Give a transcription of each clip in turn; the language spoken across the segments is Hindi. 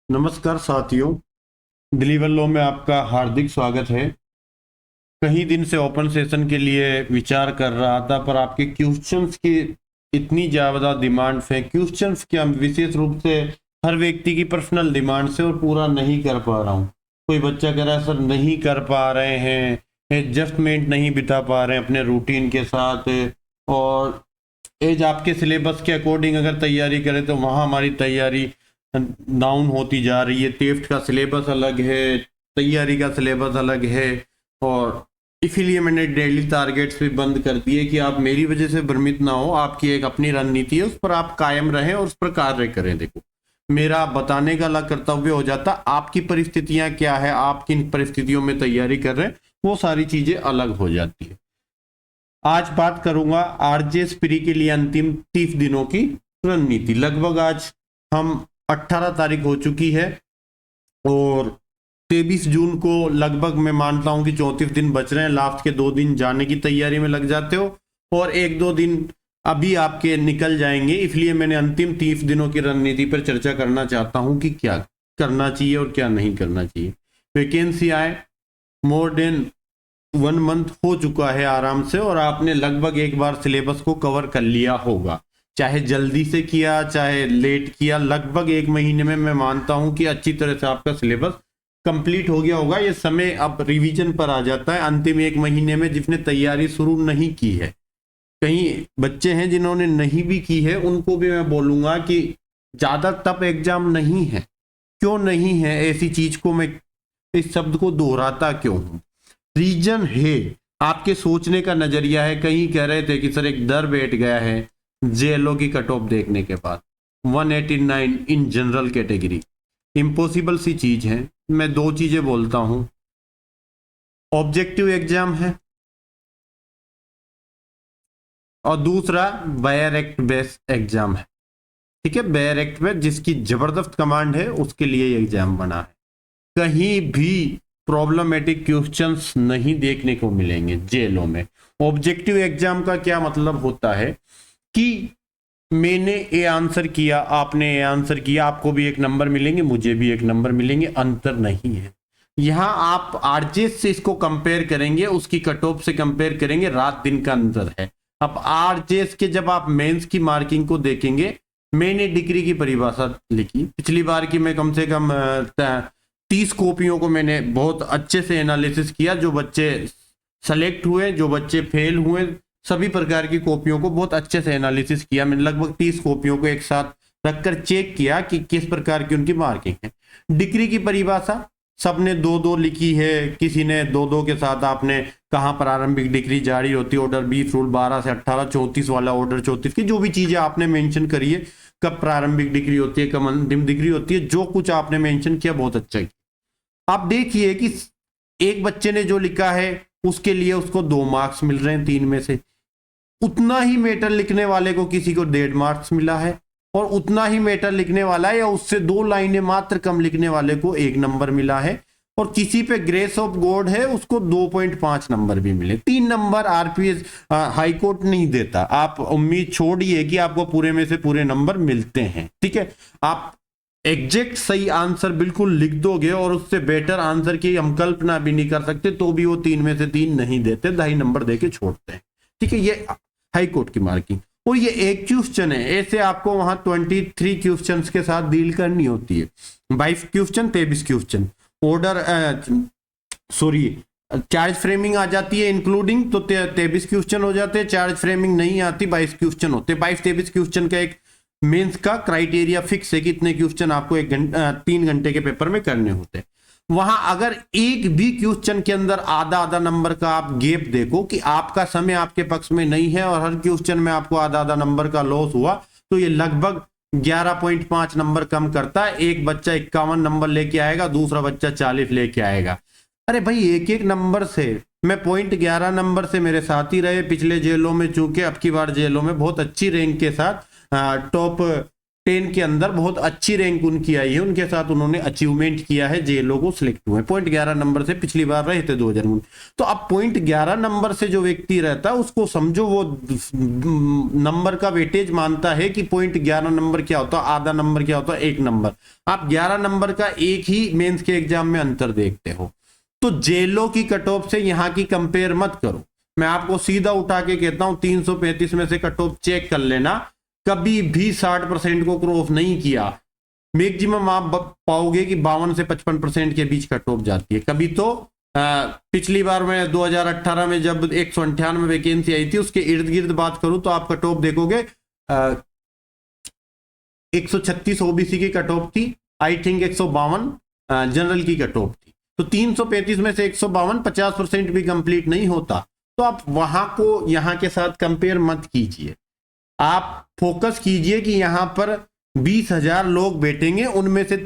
नमस्कार साथियों। डिलीवर लो में आपका हार्दिक स्वागत है। कई दिन से ओपन सेशन के लिए विचार कर रहा था, पर आपके क्वेश्चंस की इतनी ज़्यादा डिमांड है। क्वेश्चंस क्या, विशेष रूप से हर व्यक्ति की पर्सनल डिमांड से, और पूरा नहीं कर पा रहा हूँ। कोई बच्चा कह रहा है सर नहीं कर पा रहे हैं, एडजस्टमेंट नहीं बिता पा रहे हैं अपने रूटीन के साथ, और एज आपके सिलेबस के अकॉर्डिंग अगर तैयारी करें तो वहाँ हमारी तैयारी डाउन होती जा रही है। टेस्ट का सिलेबस अलग है, तैयारी का सिलेबस अलग है, और इसीलिए मैंने डेली टारगेट्स भी बंद कर दिए कि आप मेरी वजह से भ्रमित ना हो। आपकी एक अपनी रणनीति है, उस पर आप कायम रहें और उस पर कार्य करें। देखो, मेरा बताने का अलग कर्तव्य हो जाता, आपकी परिस्थितियां क्या है, आप किन परिस्थितियों में तैयारी कर रहे हैं, वो सारी चीजें अलग हो जाती है। आज बात करूंगा आरजेएस प्री के लिए अंतिम 30 दिनों की रणनीति। लगभग आज हम 18 तारीख हो चुकी है और 23 जून को लगभग मैं मानता हूं कि 34 दिन बच रहे हैं। लास्ट के 2 दिन जाने की तैयारी में लग जाते हो और 1-2 दिन अभी आपके निकल जाएंगे। इसलिए मैंने अंतिम 30 दिनों की रणनीति पर चर्चा करना चाहता हूं कि क्या करना चाहिए और क्या नहीं करना चाहिए। वैकेंसी आए, मोर देन 1 मंथ हो चुका है आराम से, और आपने लगभग एक बार सिलेबस को कवर कर लिया होगा। चाहे जल्दी से किया चाहे लेट किया, लगभग 1 महीने में मैं मानता हूं कि अच्छी तरह से आपका सिलेबस कंप्लीट हो गया होगा। ये समय अब रिवीजन पर आ जाता है अंतिम 1 महीने में, जिसने तैयारी शुरू नहीं की है। कहीं बच्चे हैं जिन्होंने नहीं भी की है, उनको भी मैं बोलूंगा कि ज्यादा टफ एग्जाम नहीं है। क्यों नहीं है? ऐसी चीज को मैं इस शब्द को दोहराता क्यों हूं? रीजन है, आपके सोचने का नजरिया है। कहीं कह रहे थे कि सर एक डर बैठ गया है जेएलओ की कट ऑफ देखने के बाद, 189 इन जनरल कैटेगरी। इम्पॉसिबल सी चीज है। मैं 2 चीजें बोलता हूं, ऑब्जेक्टिव एग्जाम है और दूसरा बायर एक्ट बेस्ड एग्जाम है। ठीक है, बायर एक्ट में जिसकी जबरदस्त कमांड है उसके लिए एग्जाम बना है। कहीं भी प्रॉब्लमेटिक क्वेश्चंस नहीं देखने को मिलेंगे जेएलओ में। ऑब्जेक्टिव एग्जाम का क्या मतलब होता है कि मैंने ए आंसर किया, आपने ए आंसर किया, आपको भी एक नंबर मिलेंगे, मुझे भी एक नंबर मिलेंगे, अंतर नहीं है। यहां आप आरजेएस से इसको कंपेयर करेंगे, उसकी कट ऑफ से कंपेयर करेंगे, रात दिन का अंतर है। अब आरजेएस के जब आप मेंस की मार्किंग को देखेंगे, मैंने डिग्री की परिभाषा लिखी पिछली बार की, मैं कम से कम 30 कॉपियों को मैंने बहुत अच्छे से एनालिसिस किया। जो बच्चे सेलेक्ट हुए, जो बच्चे फेल हुए, सभी प्रकार की कॉपियों को बहुत अच्छे से एनालिसिस किया। मैंने लगभग 30 कॉपियों को एक साथ रखकर चेक किया कि किस प्रकार की उनकी मार्किंग है। डिग्री की परिभाषा सबने 2-2 लिखी है, किसी ने 2-2 के साथ आपने कहाँ प्रारंभिक डिग्री जारी होती है, ऑर्डर 20 रूल 12 से 18, 34 वाला ऑर्डर 34 की जो भी चीजें आपने मेंशन करी है, कब प्रारंभिक डिग्री होती है, कब अंतिम डिग्री होती है, जो कुछ आपने मेंशन किया बहुत अच्छा है। आप देखिए कि एक बच्चे ने जो लिखा है उसके लिए उसको 2 मार्क्स मिल रहे हैं 3 में से। उतना ही मैटर लिखने वाले को किसी को 1.5 मार्क्स मिला है, और उतना ही मैटर लिखने वाला है या उससे 2 लाइनें मात्र कम लिखने वाले को 1 नंबर मिला है, और किसी पे ग्रेस ऑफ गॉड है उसको 2.5 नंबर भी मिले। 3 नंबर आरपीएस हाई कोर्ट नहीं देता। आप उम्मीद छोड़िए कि आपको पूरे में से पूरे नंबर मिलते हैं। ठीक है, आप एग्जैक्ट सही आंसर बिल्कुल लिख दोगे और उससे बेटर आंसर की हम कल्पना भी नहीं कर सकते, तो भी वो 3 में से 3 नहीं देते, 2.5 नंबर देके छोड़ते हैं। ठीक है, ये हाई कोर्ट की मार्किंग। और ये एक क्वेश्चन है, ऐसे आपको वहां 23 क्वेश्चन के साथ डील करनी होती है। 22 question, 23 question, order sorry charge framing आ जाती है इंक्लूडिंग, तो 23 क्वेश्चन हो जाते हैं। चार्ज फ्रेमिंग नहीं आती, 22 क्वेश्चन होते हैं। 22-23 क्वेश्चन का एक मेंस का क्राइटेरिया फिक्स है कि इतने क्वेश्चन आपको 3 घंटे के पेपर में करने होते हैं। वहां अगर एक भी क्वेश्चन के अंदर आधा नंबर का आप गैप देखो कि आपका समय आपके पक्ष में नहीं है और हर क्वेश्चन में आपको आधा नंबर का लॉस हुआ, तो ये लगभग 11.5 नंबर कम करता है। एक बच्चा 51 नंबर लेके आएगा, दूसरा बच्चा 40 लेके आएगा। अरे भाई, एक नंबर से मैं 0.11 नंबर से मेरे साथ ही रहे पिछले जेलों में, चूंकि अब की बार जेलों में बहुत अच्छी रैंक के साथ टॉप 10 के अंदर बहुत अच्छी रैंक उनकी आई है, उनके साथ उन्होंने अचीवमेंट किया है, जे लोगों सिलेक्ट हुए। पॉइंट 11 नंबर से पिछली बार रहे थे 2019। तो अब पॉइंट 11 नंबर से जो व्यक्ति रहता है उसको समझो वो नंबर का वेटेज मानता है कि पॉइंट 11 नंबर क्या होता है, आधा नंबर क्या होता है, 1 नंबर। आप 11 नंबर का एक ही मेंस के एग्जाम में अंतर देखते हो। तो जेलो की कट ऑफ से यहाँ की कंपेयर मत करो। मैं आपको सीधा उठा के कहता हूं 335 में से कट ऑफ चेक कर लेना, कभी भी 60% को क्रॉस नहीं किया। मैक्सिमम आप पाओगे कि 52 से 55% के बीच कट ऑफ जाती है। कभी तो पिछली बार मैं 2018 में जब 198 वैकेंसी आई थी उसके इर्द गिर्द बात करूं तो आप कट ऑफ देखोगे 136 ओबीसी की कट ऑफ थी, आई थिंक 152 जनरल की कट ऑफ थी। तो 335 में से 152 50% भी कंप्लीट नहीं होता। तो आप वहां को यहां के साथ कंपेयर मत कीजिए। आप फोकस कीजिए कि यहां पर 20,000 लोग बैठेंगे, उनमें से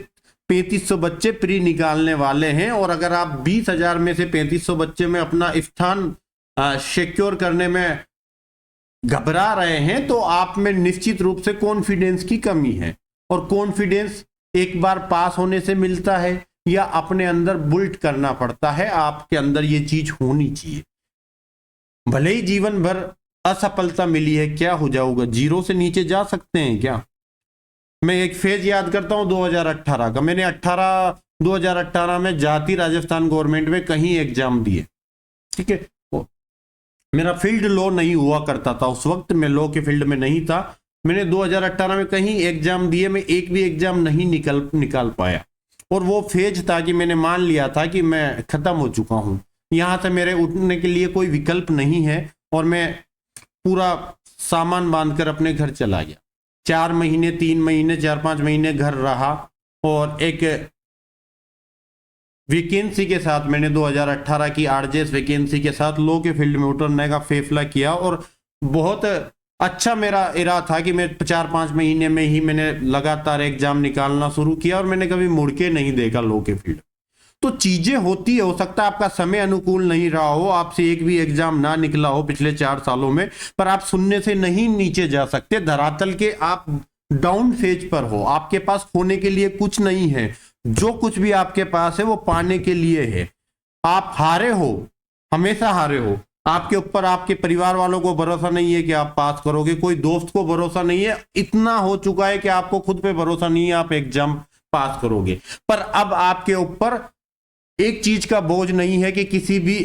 3500 बच्चे प्री निकालने वाले हैं। और अगर आप 20,000 में से 3500 बच्चे में अपना स्थान सिक्योर करने में घबरा रहे हैं तो आप में निश्चित रूप से कॉन्फिडेंस की कमी है। और कॉन्फिडेंस एक बार पास होने से मिलता है या अपने अंदर बुल्ट करना पड़ता है। आपके अंदर ये चीज होनी चाहिए। भले ही जीवन भर असफलता मिली है, क्या हो जाओगे, जीरो से नीचे जा सकते हैं क्या? मैं एक फेज याद करता हूं 2018 का। मैंने 2018 में जाती राजस्थान गवर्नमेंट में कहीं एग्जाम दिए, ठीक है। मेरा फील्ड लॉ नहीं हुआ करता था उस वक्त, मैं लॉ के फील्ड में नहीं था। मैंने 2018 में कहीं एग्जाम दिए, मैं एक भी एग्जाम नहीं निकाल पाया। और वो फेज था कि मैंने मान लिया था कि मैं खत्म हो चुका हूं, यहां से मेरे उठने के लिए कोई विकल्प नहीं है। और मैं पूरा सामान बांधकर अपने घर चला गया। 4 महीने 3 महीने 4-5 महीने घर रहा और एक वैकेंसी के साथ मैंने 2018 की आरजेएस वैकेंसी के साथ लॉ के फील्ड में उतरने का फैसला किया। और बहुत अच्छा मेरा इरादा था कि मैं 4-5 महीने में ही मैंने लगातार एग्जाम निकालना शुरू किया और मैंने कभी मुड़ के नहीं देखा लॉ के फील्ड। तो चीजें होती है, हो सकता है आपका समय अनुकूल नहीं रहा हो, आपसे एक भी एग्जाम ना निकला हो पिछले 4 सालों में, पर आप शून्य से नहीं नीचे जा सकते। धरातल के आप डाउन फेज पर हो, आपके पास खोने के लिए कुछ नहीं है। जो कुछ भी आपके पास है वो पाने के लिए है। आप हारे हो, हमेशा हारे हो। आपके ऊपर आपके परिवार वालों को भरोसा नहीं है कि आप पास करोगे, कोई दोस्त को भरोसा नहीं है, इतना हो चुका है कि आपको खुद पे भरोसा नहीं है आप एग्जाम पास करोगे। पर अब आपके ऊपर एक चीज का बोझ नहीं है कि किसी भी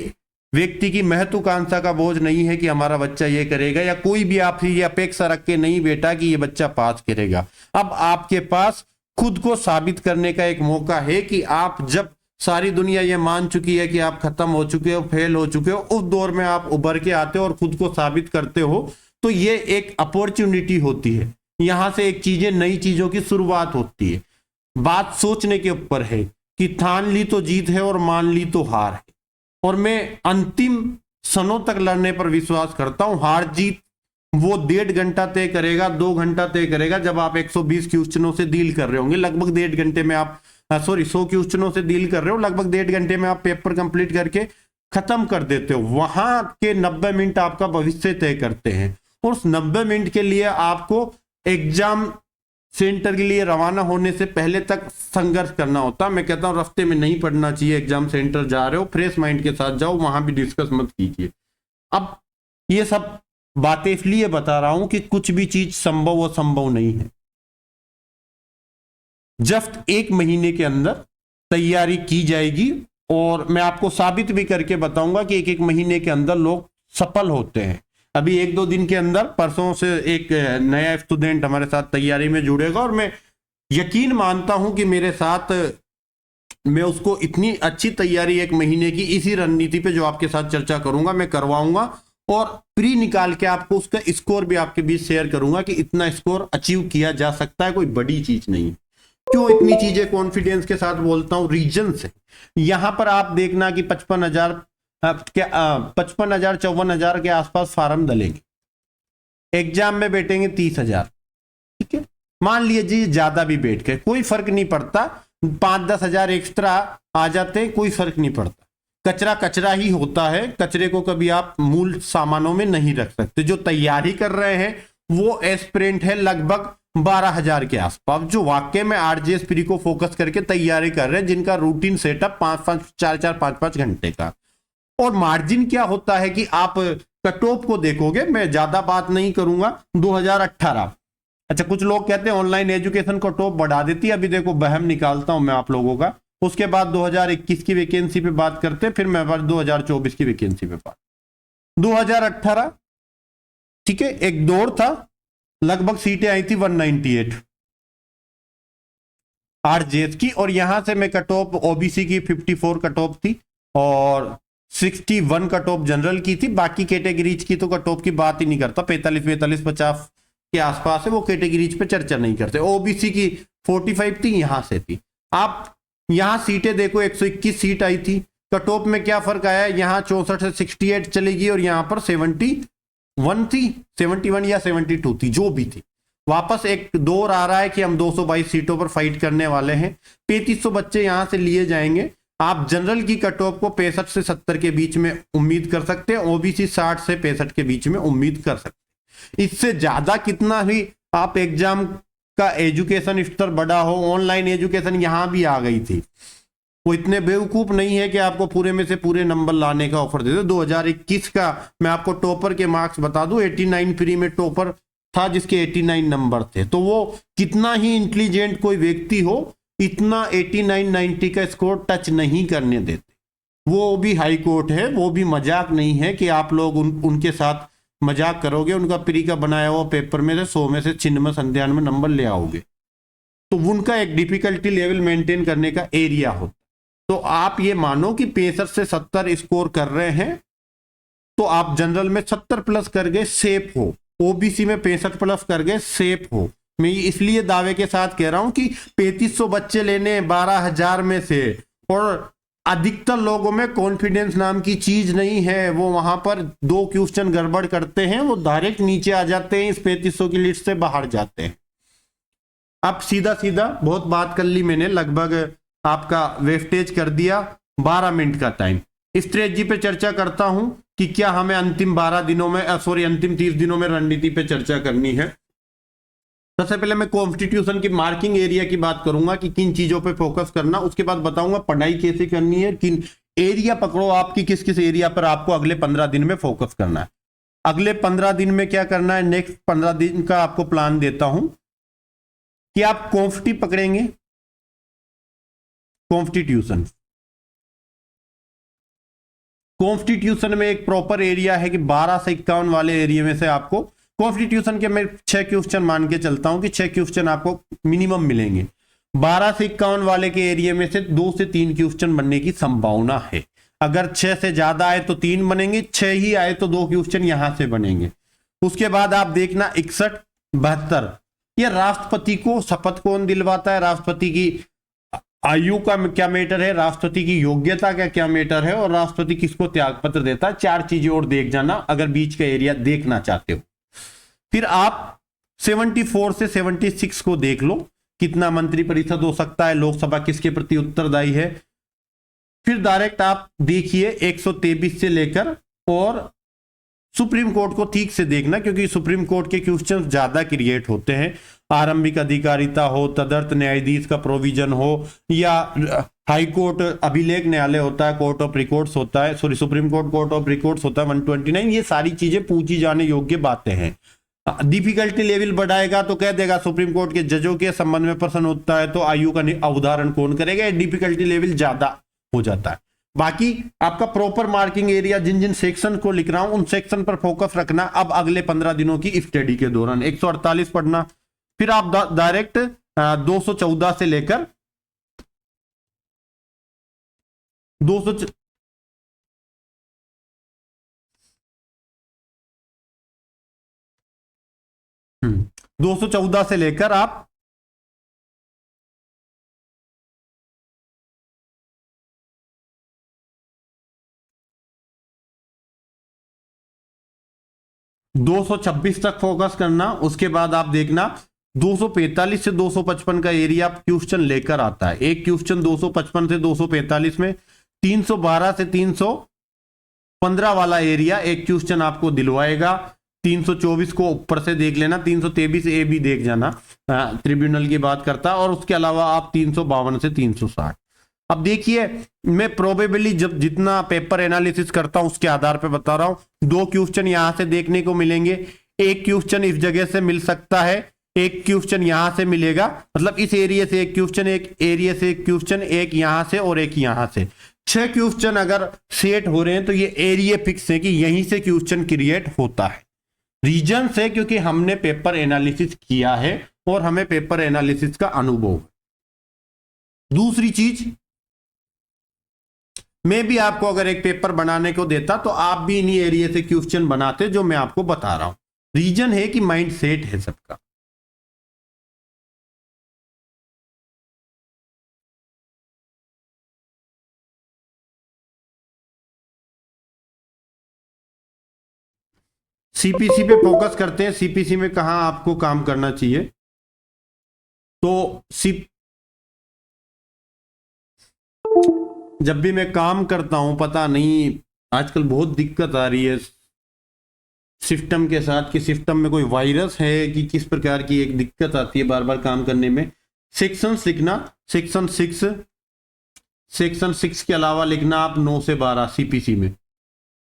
व्यक्ति की महत्वाकांक्षा का बोझ नहीं है कि हमारा बच्चा ये करेगा, या कोई भी आपसे ये अपेक्षा रख के नहीं बेटा कि ये बच्चा पास करेगा। अब आपके पास खुद को साबित करने का एक मौका है कि आप, जब सारी दुनिया ये मान चुकी है कि आप खत्म हो चुके हो, फेल हो चुके हो, उस दौर में आप उभर के आते हो और खुद को साबित करते हो। तो ये एक अपॉर्चुनिटी होती है, यहां से एक चीजें, नई चीजों की शुरुआत होती है। बात सोचने के ऊपर है कि ठान ली तो जीत है और मान ली तो हार है। और मैं अंतिम क्षणों तक लड़ने पर विश्वास करता हूं। हार जीत वो 1.5 घंटा तय करेगा, 2 घंटा तय करेगा, जब आप 120 क्वेश्चनों से डील कर रहे होंगे। लगभग 1.5 घंटे में आप 100 क्वेश्चनों से डील कर रहे हो, लगभग 1.5 घंटे में आप पेपर कंप्लीट करके खत्म कर देते हो। वहां के 90 मिनट आपका भविष्य तय करते हैं। और उस 90 मिनट के लिए आपको एग्जाम सेंटर के लिए रवाना होने से पहले तक संघर्ष करना होता। मैं कहता हूं रास्ते में नहीं पढ़ना चाहिए, एग्जाम सेंटर जा रहे हो फ्रेश माइंड के साथ जाओ, वहां भी डिस्कस मत कीजिए। अब ये सब बातें इसलिए बता रहा हूं कि कुछ भी चीज संभव और संभव नहीं है। जस्ट 1 महीने के अंदर तैयारी की जाएगी और मैं आपको साबित भी करके बताऊंगा कि 1-1 महीने के अंदर लोग सफल होते हैं। अभी 1-2 दिन के अंदर, परसों से एक नया स्टूडेंट हमारे साथ तैयारी में जुड़ेगा और मैं यकीन मानता हूं कि मेरे साथ मैं उसको इतनी अच्छी तैयारी 1 महीने की इसी रणनीति पे जो आपके साथ चर्चा करूंगा मैं करवाऊंगा और प्री निकाल के आपको उसका स्कोर भी आपके बीच शेयर करूंगा कि इतना स्कोर अचीव किया जा सकता है, कोई बड़ी चीज नहीं। क्यों इतनी चीजें कॉन्फिडेंस के साथ बोलता हूं? रीजन से। यहां पर आप देखना कि 55,000 54,000 के आसपास फार्म डलेंगे, एग्जाम में बैठेंगे 30,000, ठीक है। मान लीजिए ज्यादा भी बैठ गए, कोई फर्क नहीं पड़ता, 5-10 हजार एक्स्ट्रा आ जाते हैं, कोई फर्क नहीं पड़ता। कचरा कचरा ही होता है, कचरे को कभी आप मूल सामानों में नहीं रख सकते। जो तैयारी कर रहे हैं वो एस्पिरेंट है लगभग 12,000 के आसपास, जो वाकई में आरजेएस प्री को फोकस करके तैयारी कर रहे हैं, जिनका रूटीन सेटअप 4-4 5-5 घंटे का। और मार्जिन क्या होता है कि आप कट ऑफ को देखोगे, मैं ज्यादा बात नहीं करूंगा। 2018, अच्छा कुछ लोग कहते हैं ऑनलाइन एजुकेशन कट ऑफ बढ़ा देती है, अभी देखो बहम निकालता हूं मैं आप लोगों का। उसके बाद 2021 की वैकेंसी पे बात करते हैं, फिर मैं 2024 की वैकेंसी पे बात। 2018 ठीक है, एक दौर था, लगभग सीटें आई थी 198 आरजेएस की, और यहां से मैं कट ऑफ ओबीसी की 54 कट ऑफ थी और 61 कट ऑफ जनरल की थी। बाकी कैटेगरीज की तो कट ऑफ की बात ही नहीं करता, 45 45 50 के आसपास है, वो कैटेगरीज पे चर्चा नहीं करते। ओबीसी की 45 थी, यहां से थी। आप यहां सीटें देखो, 121 सीट आई थी। कट ऑफ में क्या फर्क आया, यहां 64 से 68 चलेगी और यहां पर 71 थी, 71 या 72 थी, जो भी थी। वापस एक दौर आ रहा है कि हम 222 सीटों पर फाइट करने वाले हैं। 3500 बच्चे यहां से लिए जाएंगे। आप जनरल की कट ऑफ को 65 से 70 के बीच में उम्मीद कर सकते हैं, ओबीसी 60 से 65 के बीच में उम्मीद कर सकते हैं। इससे ज्यादा कितना भी आप एग्जाम का एजुकेशन स्तर बड़ा हो, ऑनलाइन एजुकेशन यहां भी आ गई थी, वो इतने बेवकूफ नहीं है कि आपको पूरे में से पूरे नंबर लाने का ऑफर दे दे। 2021 का मैं आपको टॉपर के मार्क्स बता दूं, 89 फ्री में टॉपर था जिसके 89 नंबर थे। तो वो कितना ही इंटेलिजेंट कोई व्यक्ति हो, इतना 89-90 का स्कोर टच नहीं करने देते। वो भी हाई कोर्ट है, वो भी मजाक नहीं है कि आप लोग उनके साथ मजाक करोगे, उनका प्री का बनाया हुआ पेपर में से 100 में से 96-97 नंबर ले आओगे, तो उनका एक डिफिकल्टी लेवल मेंटेन करने का एरिया होता। तो आप ये मानो कि 65 से 70 स्कोर कर रहे हैं, तो आप जनरल में 70 प्लस कर गए, सेफ हो। ओबीसी में 65 प्लस कर गए, सेफ हो। मैं इसलिए दावे के साथ कह रहा हूं कि 3500 बच्चे लेने 12,000 में से, और अधिकतर लोगों में कॉन्फिडेंस नाम की चीज नहीं है। वो वहां पर 2 क्वेश्चन गड़बड़ करते हैं, वो डायरेक्ट नीचे आ जाते हैं, इस 3500 की लिस्ट से बाहर जाते हैं। अब सीधा सीधा बहुत बात कर ली मैंने, लगभग आपका वेस्टेज कर दिया 12 मिनट का टाइम। स्ट्रेटजी पे चर्चा करता हूं कि क्या हमें अंतिम 12 दिनों में अंतिम 30 दिनों में रणनीति पे चर्चा करनी है। सबसे पहले मैं कॉन्स्टिट्यूशन की मार्किंग एरिया की बात करूंगा कि किन चीजों पे फोकस करना, उसके बाद बताऊंगा पढ़ाई कैसे करनी है, किन एरिया पकड़ो आपकी, किस किस एरिया पर आपको अगले 15 दिन में फोकस करना है। अगले 15 दिन में क्या करना है, नेक्स्ट 15 दिन का आपको प्लान देता हूं कि आप कॉन्स्टी पकड़ेंगे, कॉन्स्टिट्यूशन। कॉन्स्टिट्यूशन में एक प्रॉपर एरिया है कि 12 से 51 वाले एरिया में से आपको कॉन्स्टिट्यूशन के मैं 6 क्वेश्चन मान के चलता हूं कि 6 क्वेश्चन आपको मिनिमम मिलेंगे। 12 से 51 वाले के एरिया में से 2 से 3 क्वेश्चन बनने की संभावना है। अगर 6 से ज्यादा आए तो 3 बनेंगे, 6 ही आए तो 2 क्वेश्चन यहां से बनेंगे। उसके बाद आप देखना 61, 72, ये राष्ट्रपति को शपथ कौन दिलवाता है, राष्ट्रपति की आयु का क्या मैटर है, राष्ट्रपति की योग्यता का क्या मैटर है, और राष्ट्रपति किसको त्याग पत्र देता है। 4 चीजें और देख जाना अगर बीच का एरिया देखना चाहते हो। फिर आप 74 से 76 को देख लो, कितना मंत्री परिषद हो सकता है, लोकसभा किसके प्रति उत्तरदायी है। फिर डायरेक्ट आप देखिए 123 से लेकर, और सुप्रीम कोर्ट को ठीक से देखना, क्योंकि सुप्रीम कोर्ट के क्वेश्चन ज्यादा क्रिएट होते हैं। आरंभिक अधिकारिता हो, तदर्थ न्यायाधीश का प्रोविजन हो, या हाई कोर्ट अभिलेख न्यायालय होता है, कोर्ट ऑफ रिकॉर्ड्स होता है, sorry supreme court court of records होता है 129, ये सारी चीजें पूछी जाने योग्य बातें हैं। डिफिकल्टी लेवल बढ़ाएगा तो कह देगा सुप्रीम कोर्ट के जजों के संबंध में प्रश्न होता है तो आयु का अवधारण कौन करेगा, डिफिकल्टी लेवल ज्यादा हो जाता है। बाकी आपका प्रॉपर मार्किंग एरिया, जिन जिन सेक्शन को लिख रहा हूं उन सेक्शन पर फोकस रखना। अब अगले 15 दिनों की स्टडी के दौरान 148 पढ़ना, फिर आप डायरेक्ट 214 से लेकर 214 से लेकर आप 226 तक फोकस करना। उसके बाद आप देखना 245 से 255 का एरिया क्वेश्चन लेकर आता है। एक क्वेश्चन 255 से 245 में, 312 से 315 वाला एरिया एक क्वेश्चन आपको दिलवाएगा। 324 को ऊपर से देख लेना, 323 ए भी देख जाना, ट्रिब्यूनल की बात करता है, और उसके अलावा आप 352 से 360। अब देखिए, मैं प्रोबेबली जब जितना पेपर एनालिसिस करता हूं उसके आधार पे बता रहा हूं। 2 क्वेश्चन यहां से देखने को मिलेंगे, एक क्वेश्चन इस जगह से मिल सकता है, एक क्वेश्चन यहां से मिलेगा, मतलब इस एरिया से एक क्वेश्चन, एक एरिया से एक क्वेश्चन, एक यहां से और एक यहां से। 6 क्वेश्चन अगर सेट हो रहे हैं तो ये एरिया फिक्स है कि यहीं से क्वेश्चन क्रिएट होता है। रीजन से क्योंकि हमने पेपर एनालिसिस किया है और हमें पेपर एनालिसिस का अनुभव है। दूसरी चीज, मैं भी आपको अगर एक पेपर बनाने को देता तो आप भी इन्हीं एरिया से क्वेश्चन बनाते जो मैं आपको बता रहा हूं। रीजन है कि माइंड सेट है सबका। सीपीसी पे फोकस करते हैं। सीपीसी में कहां आपको काम करना चाहिए, तो जब भी मैं काम करता हूं, पता नहीं आजकल बहुत दिक्कत आ रही है सिस्टम के साथ, कि सिस्टम में कोई वायरस है कि किस प्रकार की एक दिक्कत आती है बार बार काम करने में। सेक्शन लिखना, सेक्शन 6 के अलावा लिखना आप 9 से 12 सीपीसी में।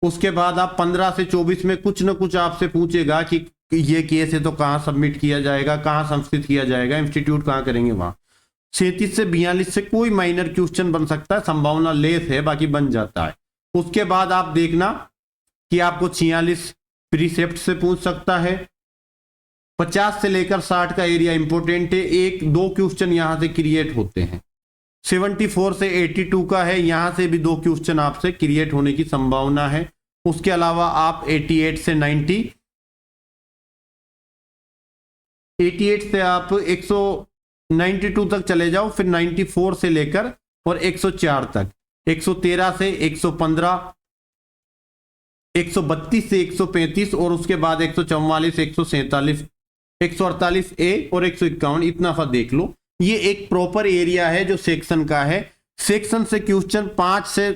उसके बाद आप 15 से 24 में कुछ ना कुछ आपसे पूछेगा कि ये केस है तो कहाँ सबमिट किया जाएगा, कहाँ संस्कृत किया जाएगा, इंस्टीट्यूट कहाँ करेंगे वहां। 37 से 42 से कोई माइनर क्वेश्चन बन सकता है, संभावना लेस है, बाकी बन जाता है। उसके बाद आप देखना कि आपको 46 प्रीसेप्ट से पूछ सकता है। 50 से लेकर 60 का एरिया इंपोर्टेंट है, 1-2 क्वेश्चन यहां से क्रिएट होते हैं। 74 से 82 का है, यहां से भी 2 क्वेश्चन आपसे क्रिएट होने की संभावना है। उसके अलावा आप 88 से 90, 88 से आप 192 तक चले जाओ, फिर 94 से लेकर और 104 तक, 113 से 115, 132 से 135 और उसके बाद 144, 147, 148 ए और 151, इतना सा देख लो। ये एक प्रॉपर एरिया है जो सेक्शन का है। सेक्शन से क्वेश्चन 5 से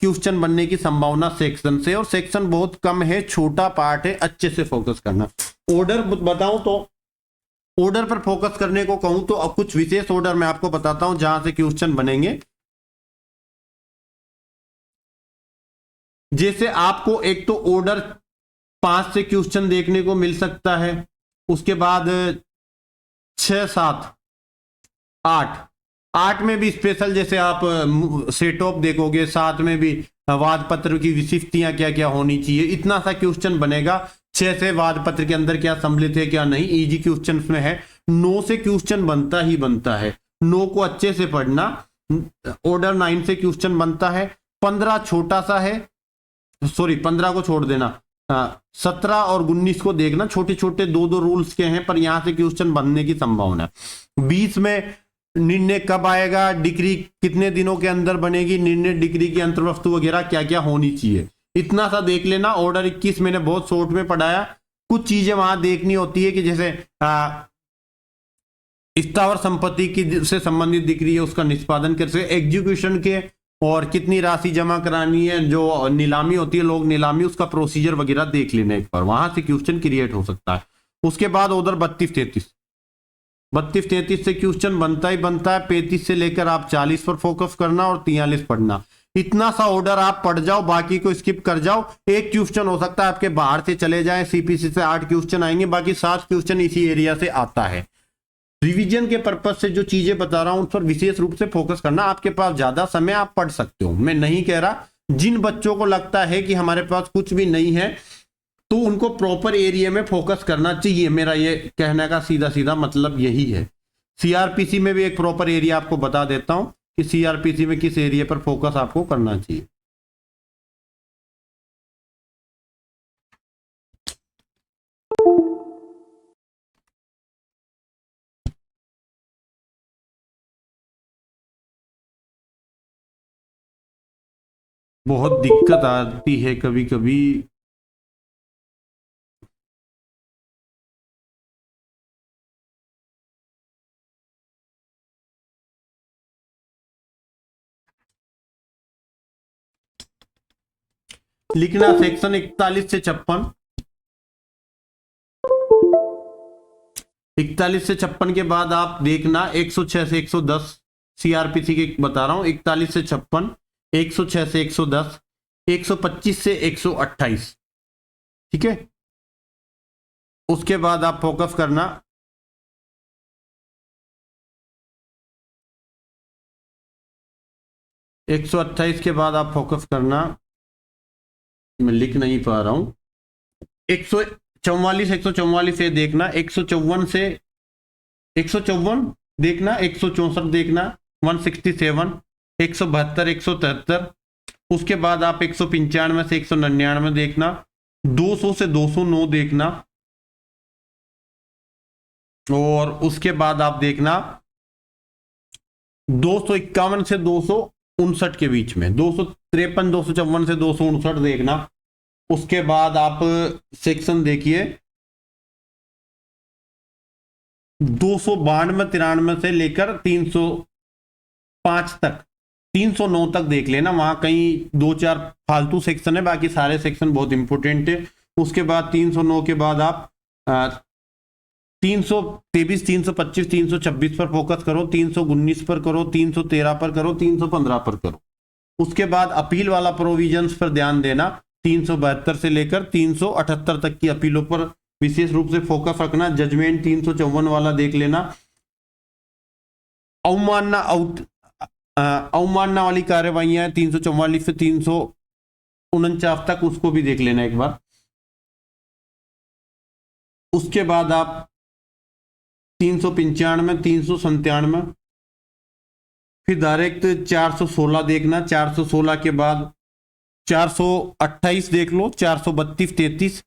क्वेश्चन बनने की संभावना सेक्शन से, और सेक्शन बहुत कम है, छोटा पार्ट है, अच्छे से फोकस करना। ऑर्डर बताऊं तो, ऑर्डर पर फोकस करने को कहूं तो अब कुछ विशेष ऑर्डर मैं आपको बताता हूं जहां से क्वेश्चन बनेंगे। जैसे आपको एक तो ऑर्डर 5 से क्वेश्चन देखने को मिल सकता है, उसके बाद 6, 7, 8 में भी स्पेशल, जैसे आप सेट ऑफ देखोगे, 7 में भी वाद पत्र की विशिष्टियां क्या क्या होनी चाहिए, इतना सा क्वेश्चन बनेगा। 6 से वाद पत्र के अंदर क्या सम्मिलित है क्या नहीं, इजी क्वेश्चन में है। 9 से क्वेश्चन बनता ही बनता है, 9 को अच्छे से पढ़ना। ऑर्डर 9 से क्वेश्चन बनता है। 15 छोटा सा है, सॉरी 15 को छोड़ देना, 17 और 19 को देखना, छोटे छोटे 2-2 रूल्स के हैं, पर यहां से क्वेश्चन बनने की संभावना। 20 में निर्णय कब आएगा, डिग्री कितने दिनों के अंदर बनेगी, निर्णय डिग्री की अंतर्वस्तु वगैरह क्या क्या होनी चाहिए, इतना सा देख लेना। ऑर्डर 21 मैंने बहुत शॉर्ट में पढ़ाया। कुछ चीजें वहां देखनी होती है कि जैसे स्थावर संपत्ति की से संबंधित डिग्री है, उसका निष्पादन कैसे, एग्जीक्यूशन के, और कितनी राशि जमा करानी है, जो नीलामी होती है लोग नीलामी, उसका प्रोसीजर वगैरह देख लेना एक बार, वहां से क्वेश्चन क्रिएट हो सकता है। उसके बाद ऑर्डर 32-33 से क्वेश्चन बनता ही बनता है। 35 से लेकर आप 40 पर फोकस करना और 43 पढ़ना। इतना सा ऑर्डर आप पढ़ जाओ, बाकी को स्किप कर जाओ। एक क्वेश्चन हो सकता है आपके बाहर से चले जाए, सीपीसी से 8 क्वेश्चन आएंगे, बाकी 7 क्वेश्चन इसी एरिया से आता है। रिवीजन के पर्पज से जो चीजें बता रहा हूं उस पर विशेष रूप से फोकस करना। आपके पास ज्यादा समय, आप पढ़ सकते हो, मैं नहीं कह रहा। जिन बच्चों को लगता है कि हमारे पास कुछ भी नहीं है तो उनको प्रॉपर एरिया में फोकस करना चाहिए, मेरा ये कहने का सीधा सीधा मतलब यही है। सीआरपीसी में भी एक प्रॉपर एरिया आपको बता देता हूं कि सीआरपीसी में किस एरिया पर फोकस आपको करना चाहिए। बहुत दिक्कत आती है कभी कभी। लिखना सेक्शन 41 से 56, 41 से 56 के बाद आप देखना 106 से 110 सीआरपीसी के बता रहा हूं, 41 से 56, 106 से 110, 125 से 128, ठीक है। उसके बाद आप फोकस करना 128 के बाद आप फोकस करना, मैं लिख नहीं पा रहा हूं, 144 से देखना, 154 से 154 देखना, 164 देखना, 167, 172, 173। उसके बाद आप 195 से 199 देखना, 200 से 209 देखना, और उसके बाद आप देखना 251 से 259 के बीच में, 253, 254 से 259 देखना। उसके बाद आप सेक्शन देखिए 292, 93 से लेकर 305 तक, 309 तक देख लेना। वहां कहीं 2-4 फालतू सेक्शन है, बाकी सारे सेक्शन बहुत इंपॉर्टेंट है। उसके बाद 309 के बाद आप 323, 325, 326 पर फोकस करो, 319 पर करो, 313 पर करो, 315 पर करो। उसके बाद अपील वाला प्रोविजंस पर ध्यान देना, 372 से लेकर 378 तक की अपीलों पर विशेष रूप से फोकस रखना। जजमेंट 354 वाला देख लेना। अवमानना वाली कार्यवाहियां 344 से 349 तक, उसको भी देख लेना एक बार। उसके बाद आप 395, 397, फिर डायरेक्ट 416 देखना। 416 के बाद 428 देख लो, 432, 33,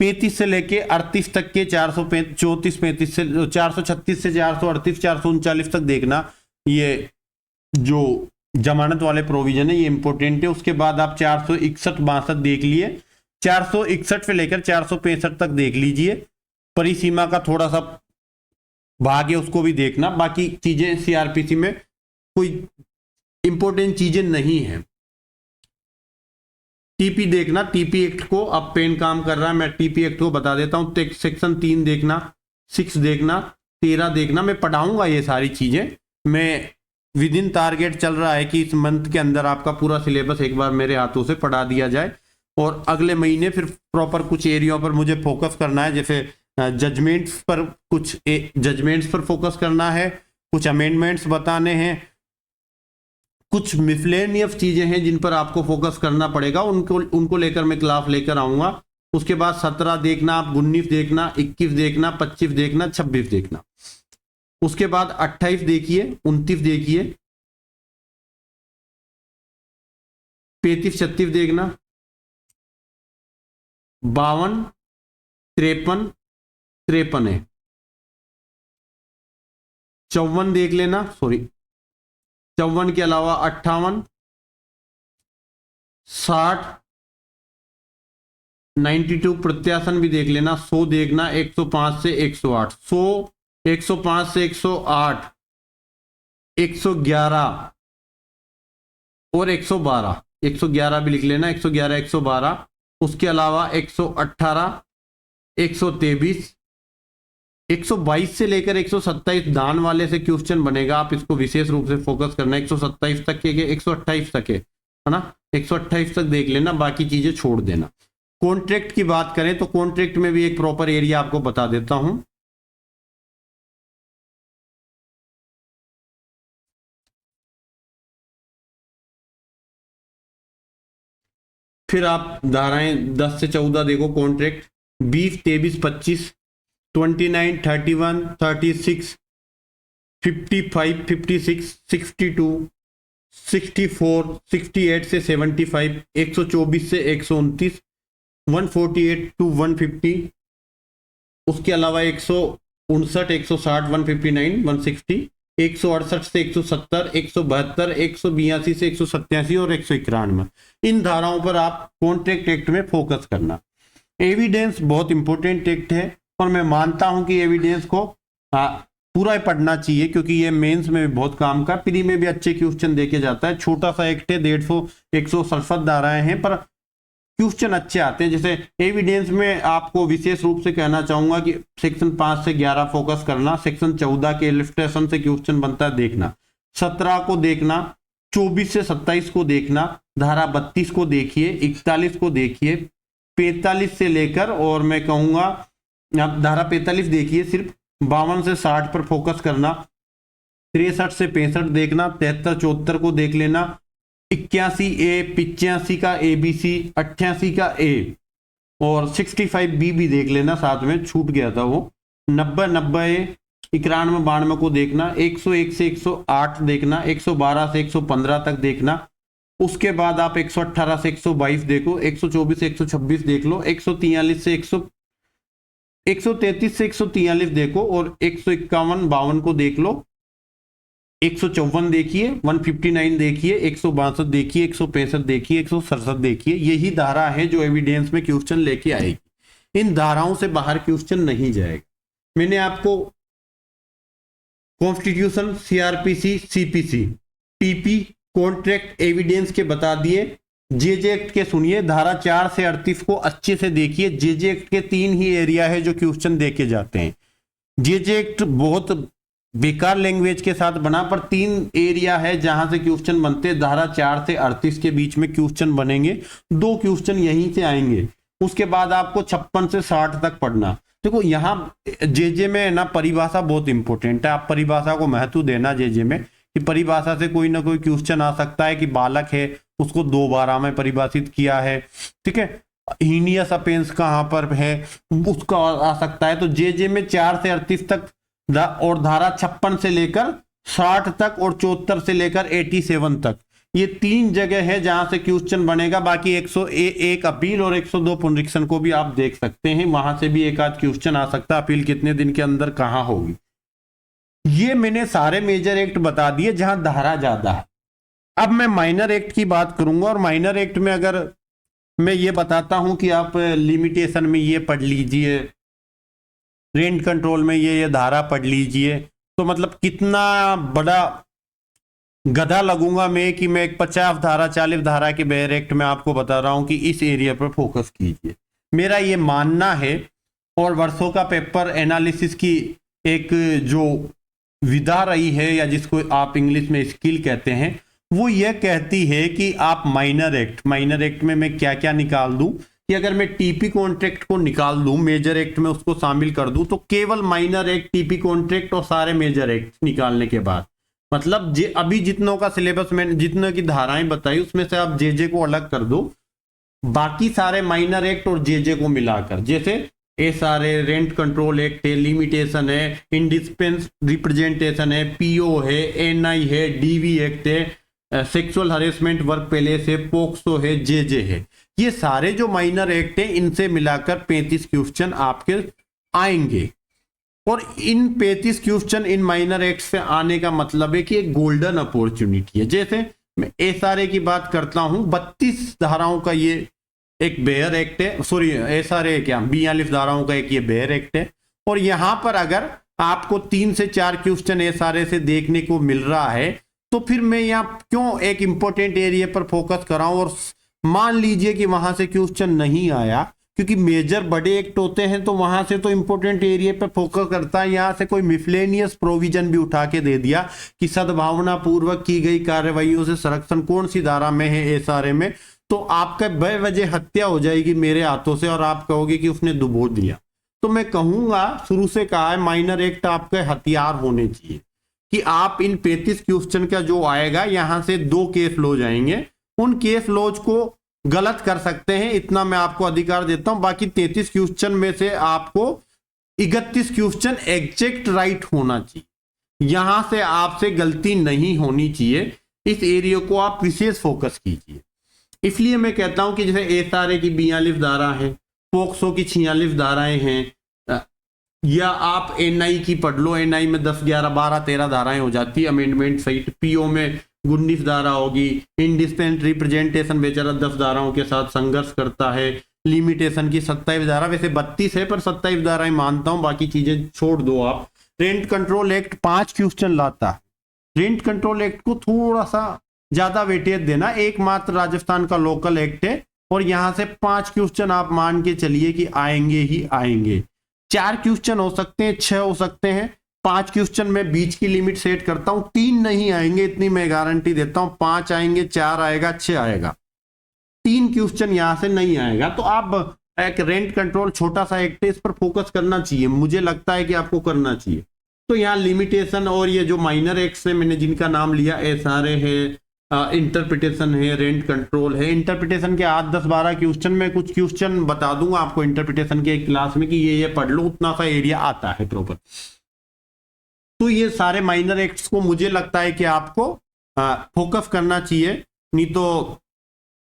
35 से लेके 38 तक के 434, 35 से 436 से 438, 439 तक देखना। ये जो जमानत वाले प्रोविजन है ये इंपॉर्टेंट है। उसके बाद आप 461, 62 देख लिए, 461 से लेकर 465 तक देख लीजिए। परिसीमा का थोड़ा सा भाग है, उसको भी देखना। बाकी चीजें सीआरपीसी में कोई इंपॉर्टेंट चीजें नहीं है। टीपी देखना, टीपी एक्ट को, अब पेन काम कर रहा है, मैं टीपी एक्ट को बता देता हूं। सेक्शन 3 देखना, 6 देखना, 13 देखना। मैं पढ़ाऊंगा ये सारी चीजें, मैं विद इन टारगेट चल रहा है कि इस मंथ के अंदर आपका पूरा सिलेबस एक बार मेरे हाथों से पढ़ा दिया जाए, और अगले महीने फिर प्रॉपर कुछ एरिया पर मुझे फोकस करना है। जैसे जजमेंट्स पर, कुछ जजमेंट्स पर फोकस करना है, कुछ अमेंडमेंट्स बताने हैं, कुछ मिसलेनियस चीजें हैं जिन पर आपको फोकस करना पड़ेगा, उनको लेकर मैं क्लास लेकर आऊंगा। उसके बाद 17 देखना, 19 देखना, 21 देखना, 25 देखना, 26 देखना। उसके बाद 28 देखिए, 29 देखिए, 35, 36 देखना, 52, 53, 53 है, 54 देख लेना, सॉरी 54 के अलावा 58, 60, 92 प्रत्यासन भी देख लेना, 100 देखना, 105 से 108, 100, 105 से 108, 111 और 112, 111 भी लिख लेना, 111, 112। उसके अलावा 118, 123, 122 से लेकर 127 दान वाले से क्वेश्चन बनेगा, आप इसको विशेष रूप से फोकस करना। 127 तक के 128 तक है ना, 128 तक देख लेना, बाकी चीजें छोड़ देना। कॉन्ट्रैक्ट की बात करें तो कॉन्ट्रैक्ट में भी एक प्रॉपर एरिया आपको बता देता हूं। फिर आप धाराएं 10 से 14 देखो कॉन्ट्रैक्ट, 20, 23, 25, 29, 31, 36, 55, 56, 62, 64, 68 से 75, 124 से 129, 148 to 150। उसके अलावा 159, 160, 159, 160, 168 से 170, 172, 182 से 187 और 191। इन धाराओं पर आप कॉन्ट्रैक्ट एक्ट में फोकस करना। एविडेंस बहुत इंपॉर्टेंट एक्ट है, और मैं मानता हूं कि एविडेंस को पूरा पढ़ना चाहिए, क्योंकि ये मेंस में भी बहुत काम का, प्री में भी अच्छे क्वेश्चन देके जाता है। छोटा सा एक्ट है, 150, 167 धाराएं हैं, पर क्वेश्चन अच्छे आते हैं। जैसे एविडेंस में आपको विशेष रूप से कहना चाहूंगा कि सेक्शन 5 से 11 फोकस करना, सेक्शन 14 के इलस्ट्रेशन से क्वेश्चन बनता है देखना, 17 को देखना, 24 से 27 को देखना, धारा 32 को देखिए, 41 को देखिए, 45 से लेकर, और मैं कहूंगा आप धारा 45 देखिए, सिर्फ 52 से 60 पर फोकस करना, 63 से 65 देखना, 73 74 को देख लेना, 81A 85 का ABC, 88 का A और 65B भी देख लेना, साथ में छूट गया था वो, 90A 91 92 को देखना, 101 से 108 देखना, 112 से 115 तक देखना, उसके बाद आप 118 से 122 देखो, 124 से 126 देख लो, 133 से 143 देखो, और 151 52 को देख लो, 154 देखिए, 159 देखिए, 162 देखिए, 165 देखिए, 167 देखिए। यही धारा है जो एविडेंस में क्वेश्चन लेके आएगी। इन धाराओं से बाहर क्वेश्चन नहीं जाएगा। मैंने आपको constitution, CrPC, CPC, PP, contract, evidence के बता दिए। जेजे एक्ट के सुनिए, धारा 4 से 38 को अच्छे से देखिए। जेजे एक्ट के 3 ही एरिया है जो क्वेश्चन देके जाते हैं। जेजे एक्ट बहुत बेकार लैंग्वेज के साथ बना, पर 3 एरिया है जहां से क्वेश्चन बनते हैं। धारा 4 से 38 के बीच में क्वेश्चन बनेंगे, 2 क्वेश्चन यहीं से आएंगे। उसके बाद आपको 56 से 60 तक पढ़ना। देखो यहाँ जेजे में ना परिभाषा बहुत इंपॉर्टेंट है, आप परिभाषा को महत्व देना जेजे में, कि परिभाषा से कोई ना कोई क्वेश्चन आ सकता है कि बालक है उसको 2 बार में परिभाषित किया है, ठीक है, हीनियस ऑफेंस कहाँ पर है उसका आ सकता है। तो जेजे में 4 से 38 तक और धारा 56 से लेकर 60 तक और 74 से लेकर 87 तक, ये 3 जगह है जहां से क्वेश्चन बनेगा। बाकी 101 अपील और 102 पुनरीक्षण को भी आप देख सकते हैं, वहां से भी एक आध क्वेश्चन आ सकता है। अपील कितने दिन के अंदर कहां होगी। ये मैंने सारे मेजर एक्ट बता दिए जहां धारा ज्यादा है। अब मैं माइनर एक्ट की बात करूंगा, और माइनर एक्ट में अगर मैं ये बताता हूं कि आप लिमिटेशन में ये पढ़ लीजिए, रेंट कंट्रोल में ये धारा पढ़ लीजिए, तो मतलब कितना बड़ा गधा लगूंगा मैं कि मैं एक 50 धारा 40 धारा के बेयर एक्ट में आपको बता रहा हूं कि इस एरिया पर फोकस कीजिए। मेरा ये मानना है, और वर्षों का पेपर एनालिसिस की एक जो विधा रही है, या जिसको आप इंग्लिश में स्किल कहते हैं, वो ये कहती है कि आप माइनर एक्ट में मैं क्या क्या निकाल दूं, कि अगर मैं टीपी कॉन्ट्रैक्ट को निकाल दूं, मेजर एक्ट में उसको शामिल कर दूं, तो केवल माइनर एक्ट, टीपी कॉन्ट्रैक्ट और सारे मेजर एक्ट निकालने के बाद, मतलब अभी जितनों का सिलेबस में जितने की धाराएं बताई उसमें से आप जेजे को अलग कर दो, बाकी सारे माइनर एक्ट और जेजे को मिलाकर, जैसे ये सारे रेंट कंट्रोल एक्ट है, लिमिटेशन है, इंडिस्पेंस रिप्रेजेंटेशन है, पीओ है, एनआई है, डीवी एक्ट है, सेक्सुअल हरेसमेंट वर्क प्लेस है, पोक्सो है, जेजे है, ये सारे जो माइनर एक्ट है इनसे मिलाकर 35 क्वेश्चन आपके आएंगे। और इन 35 क्वेश्चन इन माइनर एक्ट से आने का मतलब है कि एक गोल्डन अपॉर्चुनिटी है। जैसे मैं एसआरए की बात करता हूं, 32 धाराओं का ये एक बेयर एक्ट है, सॉरी एसआरए क्या 42 धाराओं का एक ये बेयर एक्ट है। और यहां पर अगर आपको 3 से 4 क्वेश्चन एसआरए से देखने को मिल रहा है, तो फिर मैं यहाँ क्यों एक इंपॉर्टेंट एरिया पर फोकस कराऊं। और मान लीजिए कि वहां से क्वेश्चन नहीं आया, क्योंकि मेजर बड़े एक्ट होते हैं तो वहां से तो इंपॉर्टेंट एरिया पर फोकस करता है, यहाँ से कोई मिसलेनियस प्रोविजन भी उठा के दे दिया कि सद्भावना पूर्वक की गई कार्रवाइयों से संरक्षण कौन सी धारा में है एसआरए में, तो आपका बेवजह हत्या हो जाएगी मेरे हाथों से, और आप कहोगे कि उसने डुबो दिया। तो मैं कहूंगा, शुरू से कहा है, माइनर एक्ट आपके हथियार होने चाहिए, कि आप इन 35 क्वेश्चन का जो आएगा यहां से 2 केस लॉज आएंगे, उन केस लॉज को गलत कर सकते हैं, इतना मैं आपको अधिकार देता हूं। बाकी 33 क्वेश्चन में से आपको 31 क्वेश्चन एग्जैक्ट राइट होना चाहिए, यहां से आपसे गलती नहीं होनी चाहिए। इस एरिया को आप विशेष फोकस कीजिए। इसलिए मैं कहता हूं कि जैसे एसआरए की 42 धारा है, पोक्सो की 46 धाराएं हैं, या आप एनआई की पढ़ लो, एनआई में 10 11 12 13 धाराएं हो जाती है अमेंडमेंट सहित, पीओ में 19 धारा होगी, इंडिपेंडेंट रिप्रेजेंटेशन बेचारा 10 धाराओं के साथ संघर्ष करता है, लिमिटेशन की 27 धारा, वैसे 32 है पर 27 धाराएं मानता हूं, बाकी चीजें छोड़ दो आप। रेंट कंट्रोल एक्ट 5 क्वेश्चन लाता है, रेंट कंट्रोल एक्ट को थोड़ा सा ज्यादा वेटेज देना, एकमात्र राजस्थान का लोकल एक्ट है और यहां से 5 क्वेश्चन आप मान के चलिए कि आएंगे ही आएंगे। 4 क्वेश्चन हो सकते हैं, 6 हो सकते हैं, 5 क्वेश्चन में बीच की लिमिट सेट करता हूं, 3 नहीं आएंगे इतनी मैं गारंटी देता हूं, 5 आएंगे, 4 आएगा, 6 आएगा, 3 क्वेश्चन यहां से नहीं आएगा। तो आप एक रेंट कंट्रोल छोटा सा एक्ट है, इस पर फोकस करना चाहिए, मुझे लगता है कि आपको करना चाहिए। तो यहाँ लिमिटेशन और ये जो माइनर एक्ट्स है मैंने जिनका नाम लिया, एसआरए है, इंटरप्रिटेशन है, रेंट कंट्रोल है। इंटरप्रिटेशन के 8, 10, 12 क्वेश्चन में कुछ क्वेश्चन बता दूंगा आपको इंटरप्रिटेशन के एक क्लास में कि ये पढ़ लो, उतना सा एरिया आता है प्रॉपर। तो ये सारे माइनर एक्ट्स को मुझे लगता है कि आपको फोकस करना चाहिए, नहीं तो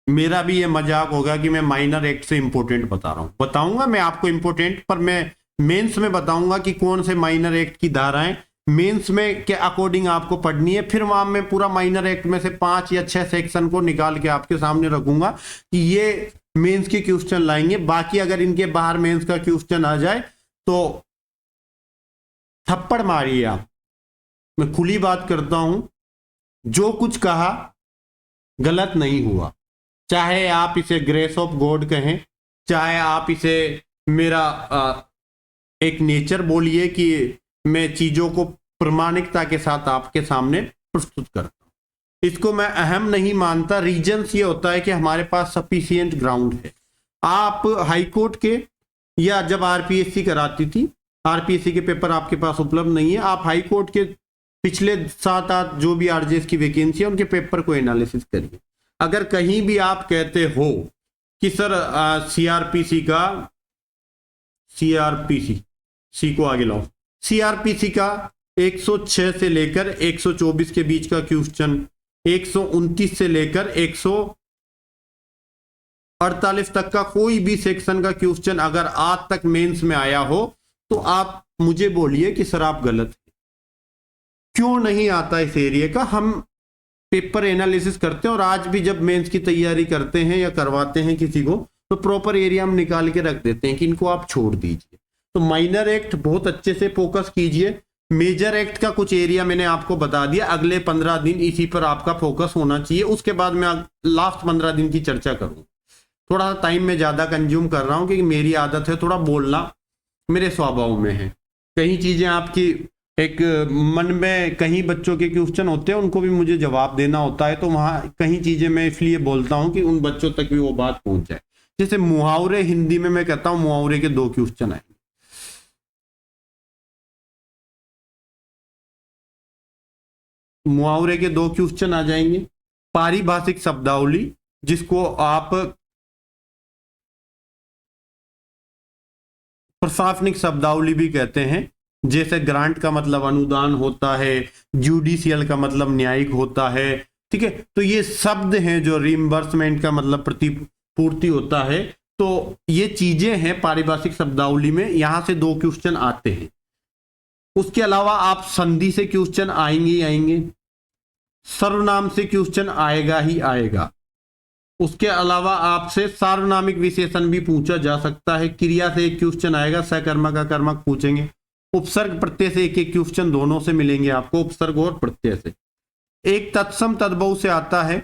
मेरा भी ये मजाक होगा कि मैं माइनर एक्ट से इंपोर्टेंट बता रहा हूं। बताऊंगा मैं आपको इंपोर्टेंट, पर मैं मेंस में बताऊंगा कि कौन से माइनर एक्ट की धाराएं मेंस में के अकॉर्डिंग आपको पढ़नी है। फिर वहां मैं पूरा माइनर एक्ट में से 5 या 6 सेक्शन को निकाल के आपके सामने रखूंगा कि ये मेंस के क्वेश्चन लाएंगे। बाकी अगर इनके बाहर मेंस का क्वेश्चन आ जाए तो थप्पड़ मारिए आप। मैं खुली बात करता हूं, जो कुछ कहा गलत नहीं हुआ, चाहे आप इसे ग्रेस ऑफ गॉड कहें, चाहे आप इसे मेरा एक नेचर बोलिए कि मैं चीजों को प्रामाणिकता के साथ आपके सामने प्रस्तुत करता हूं। इसको मैं अहम नहीं मानता। रीजंस ये होता है कि हमारे पास सफिशिएंट ग्राउंड है। आप हाई कोर्ट के या जब आरपीएससी कराती थी, आरपीएससी के पेपर आपके पास उपलब्ध नहीं है, आप हाई कोर्ट के पिछले 7-8 जो भी आरजेएस की वैकेंसी है उनके पेपर को एनालिसिस करिए। अगर कहीं भी आप कहते हो कि सर सी को आगे लाओ, सीआरपीसी का 106 से लेकर 124 के बीच का क्वेश्चन, 129 से लेकर 148 तक का कोई भी सेक्शन का क्वेश्चन अगर आज तक मेंस में आया हो तो आप मुझे बोलिए कि सर आप गलत हैं। क्यों नहीं आता इस एरिया का? हम पेपर एनालिसिस करते हैं और आज भी जब मेंस की तैयारी करते हैं या करवाते हैं किसी को तो प्रॉपर एरिया हम निकाल के रख देते हैं कि इनको आप छोड़ दीजिए। तो माइनर एक्ट बहुत अच्छे से फोकस कीजिए। मेजर एक्ट का कुछ एरिया मैंने आपको बता दिया, अगले 15 दिन इसी पर आपका फोकस होना चाहिए। उसके बाद मैं लास्ट 15 दिन की चर्चा करूं। थोड़ा टाइम में ज्यादा कंज्यूम कर रहा हूं क्योंकि मेरी आदत है थोड़ा बोलना, मेरे स्वभाव में है। कई चीजें आपकी एक मन में, कहीं बच्चों के क्वेश्चन होते हैं उनको भी मुझे जवाब देना होता है, तो वहां कहीं चीजें मैं इसलिए बोलता हूं कि उन बच्चों तक भी वो बात पहुंच जाए। जैसे मुहावरे, हिंदी में मैं कहता हूं मुहावरे के 2 क्वेश्चन आएंगे। मुहावरे के 2 क्वेश्चन आ जाएंगे। पारिभाषिक शब्दावली, जिसको आप प्रशासनिक शब्दावली भी कहते हैं, जैसे ग्रांट का मतलब अनुदान होता है, जुडिशियल का मतलब न्यायिक होता है, ठीक है। तो ये शब्द हैं जो रिइंबर्समेंट का मतलब प्रतिपूर्ति होता है। तो ये चीजें हैं पारिभाषिक शब्दावली में, यहां से 2 क्वेश्चन आते हैं। उसके अलावा आप संधि से क्वेश्चन आएंगे ही आएंगे, सर्वनाम से क्वेश्चन आएगा ही आएगा। उसके अलावा आपसे सार्वनामिक विशेषण भी पूछा जा सकता है। क्रिया से एक क्वेश्चन आएगा, सकर्मक अकर्मक पूछेंगे। उपसर्ग प्रत्यय से एक क्वेश्चन दोनों से मिलेंगे आपको, उपसर्ग और प्रत्यय से। एक तत्सम तद्भव से आता है,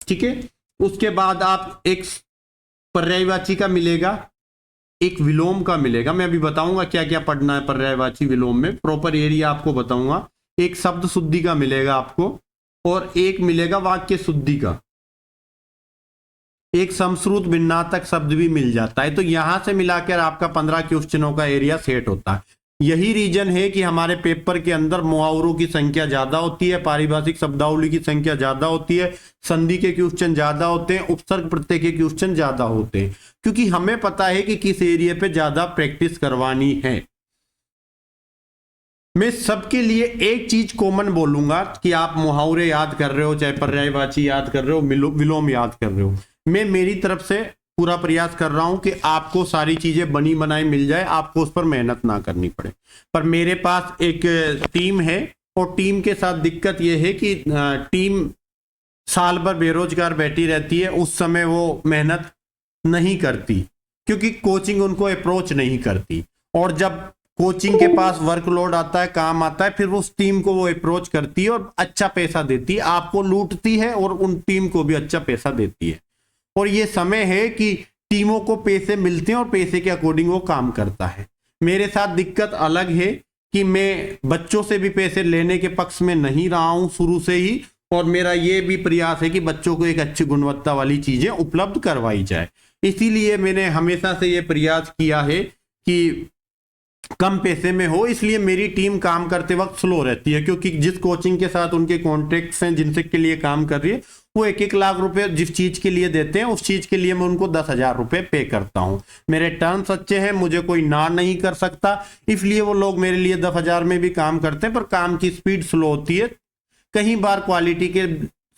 ठीक है। उसके बाद आप एक पर्यायवाची का मिलेगा, एक विलोम का मिलेगा। मैं अभी बताऊंगा क्या क्या पढ़ना है पर्यायवाची विलोम में, प्रॉपर एरिया आपको बताऊंगा। एक शब्द शुद्धि का मिलेगा आपको और एक मिलेगा वाक्य शुद्धि का। एक समश्रुत भिन्नातक शब्द भी मिल जाता है। तो यहां से मिलाकर आपका 15 क्वेश्चनों का एरिया सेट होता है। यही रीजन है कि हमारे पेपर के अंदर मुहावरों की संख्या ज्यादा होती है, पारिभाषिक शब्दावली की संख्या ज्यादा होती है, संधि के क्वेश्चन ज्यादा होते हैं, उपसर्ग प्रत्यय के क्वेश्चन ज्यादा होते हैं, क्योंकि हमें पता है कि किस एरिया पे ज्यादा प्रैक्टिस करवानी है। मैं सबके लिए एक चीज कॉमन बोलूंगा कि आप मुहावरे याद कर रहे हो, चाहे पर्यायवाची याद कर रहे हो, विलोम याद कर रहे हो, मैं मेरी तरफ से पूरा प्रयास कर रहा हूं कि आपको सारी चीजें बनी बनाई मिल जाए, आपको उस पर मेहनत ना करनी पड़े। पर मेरे पास एक टीम है और टीम के साथ दिक्कत यह है कि टीम साल भर बेरोजगार बैठी रहती है, उस समय वो मेहनत नहीं करती क्योंकि कोचिंग उनको अप्रोच नहीं करती। और जब कोचिंग के पास वर्कलोड आता है, काम आता है, फिर उस टीम को वो अप्रोच करती है और अच्छा पैसा देती है, आपको लूटती है और उन टीम को भी अच्छा पैसा देती है। और ये समय है कि टीमों को पैसे मिलते हैं और पैसे के अकॉर्डिंग वो काम करता है। मेरे साथ दिक्कत अलग है कि मैं बच्चों से भी पैसे लेने के पक्ष में नहीं रहा हूं शुरू से ही, और मेरा ये भी प्रयास है कि बच्चों को एक अच्छी गुणवत्ता वाली चीजें उपलब्ध करवाई जाए। इसीलिए मैंने हमेशा से ये प्रयास किया है कि कम पैसे में हो, इसलिए मेरी टीम काम करते वक्त स्लो रहती है, क्योंकि जिस कोचिंग के साथ उनके कॉन्ट्रैक्ट्स हैं, जिनसे के लिए काम कर रही है, वो 1-1 लाख रुपए जिस चीज के लिए देते हैं, उस चीज के लिए मैं उनको 10,000 रुपए पे करता हूं। मेरे टर्म्स अच्छे हैं, मुझे कोई ना नहीं कर सकता, इसलिए वो लोग मेरे लिए 10,000 में भी काम करते हैं, पर काम की स्पीड स्लो होती है। कई बार क्वालिटी के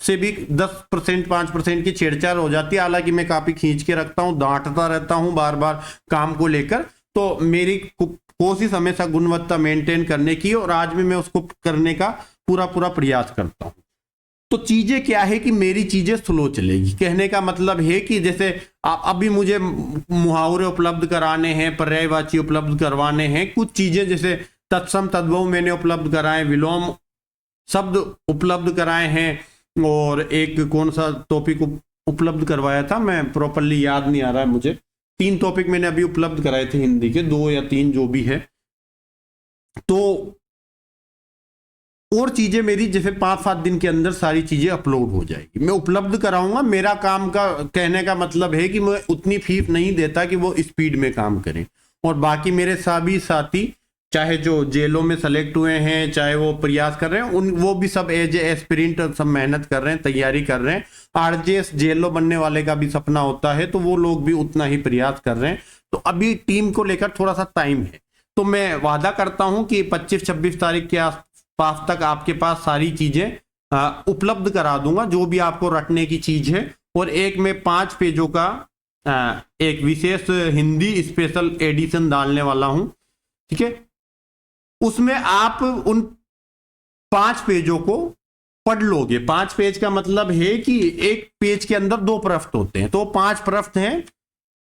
से भी 10% 5% की छेड़छाड़ हो जाती है। हालांकि मैं काफी खींच के रखता हूं, डांटता रहता हूं बार बार काम को लेकर, तो मेरी कोशिश हमेशा गुणवत्ता मेंटेन करने की, और आज भी मैं उसको करने का पूरा प्रयास करता हूं। तो चीजें क्या है कि मेरी चीजें स्लो चलेगी। कहने का मतलब है कि जैसे अभी मुझे मुहावरे उपलब्ध कराने हैं, पर्यायवाची उपलब्ध करवाने हैं, कुछ चीजें जैसे तत्सम तद्भव मैंने उपलब्ध कराए, विलोम शब्द उपलब्ध कराए हैं, और एक कौन सा टॉपिक उपलब्ध करवाया था, मैं प्रॉपरली याद नहीं आ रहा है मुझे। 3 टॉपिक मैंने अभी उपलब्ध कराए थे हिंदी के, 2 या 3 जो भी है। तो और चीजें मेरी जैसे 5-7 दिन के अंदर सारी चीजें अपलोड हो जाएगी, मैं उपलब्ध कराऊंगा। मेरा काम का कहने का मतलब है कि मैं उतनी फीस नहीं देता कि वो स्पीड में काम करें। और बाकी मेरे सभी साथी, चाहे जो जेलों में सेलेक्ट हुए हैं, चाहे वो प्रयास कर रहे हैं, वो भी सब एज एस्पिरेंट सब मेहनत कर रहे हैं, तैयारी कर रहे हैं। आरजेएस जेलो बनने वाले का भी सपना होता है, तो वो लोग भी उतना ही प्रयास कर रहे हैं। तो अभी टीम को लेकर थोड़ा सा टाइम है, तो मैं वादा करता हूं कि 25-26 तारीख के आसपास तक आपके पास सारी चीजें उपलब्ध करा दूंगा, जो भी आपको रटने की चीज है। और एक मैं 5 पेजों का एक विशेष हिंदी स्पेशल एडिशन डालने वाला हूं, ठीक है। उसमें आप उन 5 पेजों को पढ़ लोगे। 5 पेज का मतलब है कि एक पेज के अंदर 2 पृष्ठ होते हैं, तो 5 पृष्ठ हैं।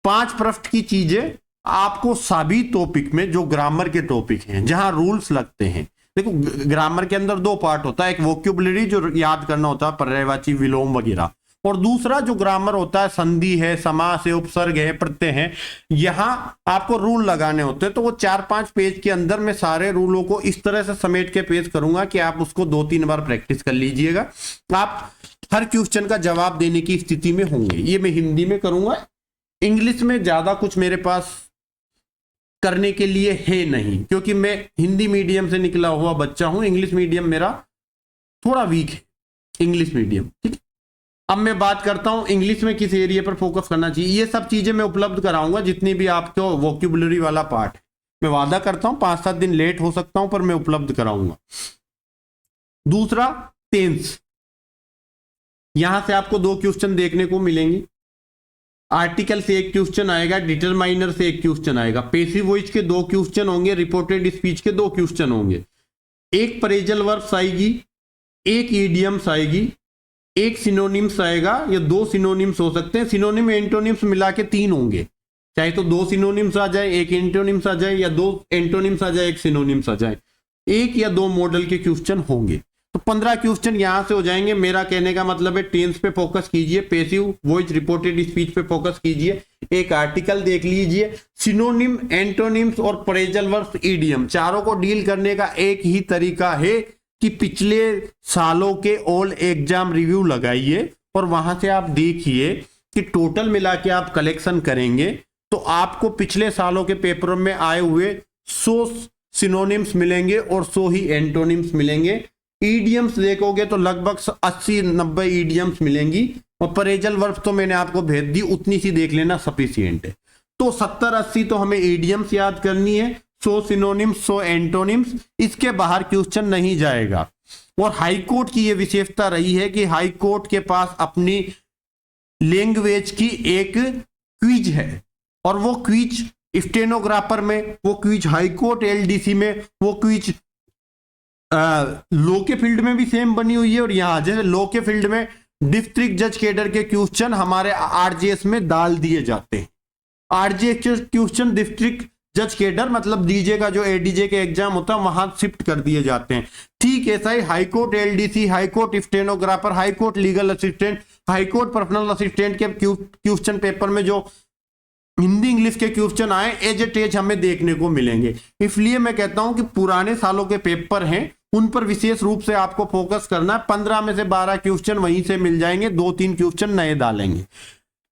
5 पृष्ठ की चीजें आपको सभी टॉपिक में, जो ग्रामर के टॉपिक हैं, जहां रूल्स लगते हैं, देखो ग्रामर के अंदर 2 पार्ट होता है, एक वोक्यूबलरी जो याद करना होता है, पर्यायवाची, विलोम वगैरह, और दूसरा जो ग्रामर होता है, संधि है, समास है, उपसर्ग है, प्रत्यय है, यहां आपको रूल लगाने होते हैं। तो वो 4-5 पेज के अंदर मैं सारे रूलों को इस तरह से समेट के पेश करूंगा कि आप उसको 2-3 बार प्रैक्टिस कर लीजिएगा। आप हर क्वेश्चन का जवाब देने की स्थिति में होंगे। ये मैं हिंदी में करूंगा, इंग्लिश में ज्यादा कुछ मेरे पास करने के लिए है नहीं, क्योंकि मैं हिंदी मीडियम से निकला हुआ बच्चा हूं। इंग्लिश मीडियम मेरा थोड़ा वीक है, इंग्लिश मीडियम, ठीक है। अब मैं बात करता हूं इंग्लिश में किस एरिया पर फोकस करना चाहिए। ये सब चीजें मैं उपलब्ध कराऊंगा, जितनी भी आपको वोक्यूबलरी वाला पार्ट है। मैं वादा करता हूं 5-7 दिन लेट हो सकता हूं, पर मैं उपलब्ध कराऊंगा। दूसरा, टेंस, यहां से आपको 2 क्वेश्चन देखने को मिलेंगे। आर्टिकल से 1 क्वेश्चन आएगा, डिटरमाइनर से 1 क्वेश्चन आएगा, पैसिव वॉइस के 2 क्वेश्चन होंगे, रिपोर्टेड स्पीच के 2 क्वेश्चन होंगे, एक फ्रेजल वर्ब्स आएगी, एक इडियम्स आएगी, एक सिनोनिम्स आएगा, या 2 सिनोनिम्स हो सकते हैं। सिनोनिम एंटोनिम्स मिला के 3 होंगे, चाहे तो 2 सिनोनिम्स आ जाए, एक एंटोनिम्स आ जाए, या 2 एंटोनिम्स आ जाए, एक सिनोनिम्स आ जाए। 1 या 2 मॉडल के क्वेश्चन होंगे, तो 15 क्वेश्चन यहां से हो जाएंगे। मेरा कहने का मतलब है टेंस पे फोकस कीजिए, पैसिव वॉइस रिपोर्टेड स्पीच पे फोकस कीजिए, एक आर्टिकल देख लीजिए, सिनोनिम, एंटोनिम्स और फ्रेजल वर्ब्स, इडियम, चारों को डील करने का एक ही तरीका है कि पिछले सालों के ऑल एग्जाम रिव्यू लगाइए, और वहां से आप देखिए कि टोटल मिला के आप कलेक्शन करेंगे तो आपको पिछले सालों के पेपरों में आए हुए 100 सिनोनिम्स मिलेंगे और 100 ही एंटोनिम्स मिलेंगे। ईडियम्स देखोगे तो लगभग 80-90 ईडियम्स मिलेंगी, और फ्रेजल वर्ब्स तो मैंने आपको भेज दी, उतनी सी देख लेना सफिशिएंट है। तो 70-80 तो हमें ईडियम्स याद करनी है, 100 सिनोनिम्स, 100 एंटोनिम्स, इसके बाहर क्वेश्चन नहीं जाएगा। और हाई कोर्ट की यह विशेषता रही है कि हाई कोर्ट के पास अपनी लैंग्वेज की एक क्विज है, और वो क्विज स्टेनोग्राफर में, वो क्विज हाई कोर्ट एलडीसी में, वो क्विज लॉ के फील्ड में भी सेम बनी हुई है। और यहां जैसे लॉ के फील्ड में डिस्ट्रिक्ट जज कैडर के क्वेश्चन हमारे आरजेएस में डाल दिए जाते हैं। आरजेएस क्वेश्चन डिस्ट्रिक्ट जज केडर मतलब डीजे का जो एडीजे के एग्जाम होता है वहां शिफ्ट कर दिए जाते हैं। ठीक ऐसा ही high court LDC, high court stenographer, high court legal assistant, high court personal assistant के क्वेश्चन पेपर में जो हिंदी इंग्लिश के क्वेश्चन आए एज इट इज हमें देखने को मिलेंगे। इसलिए मैं कहता हूं कि पुराने सालों के पेपर हैं उन पर विशेष रूप से आपको फोकस करना है। 15 में से 12 क्वेश्चन वहीं से मिल जाएंगे, 2-3 क्वेश्चन नए डालेंगे।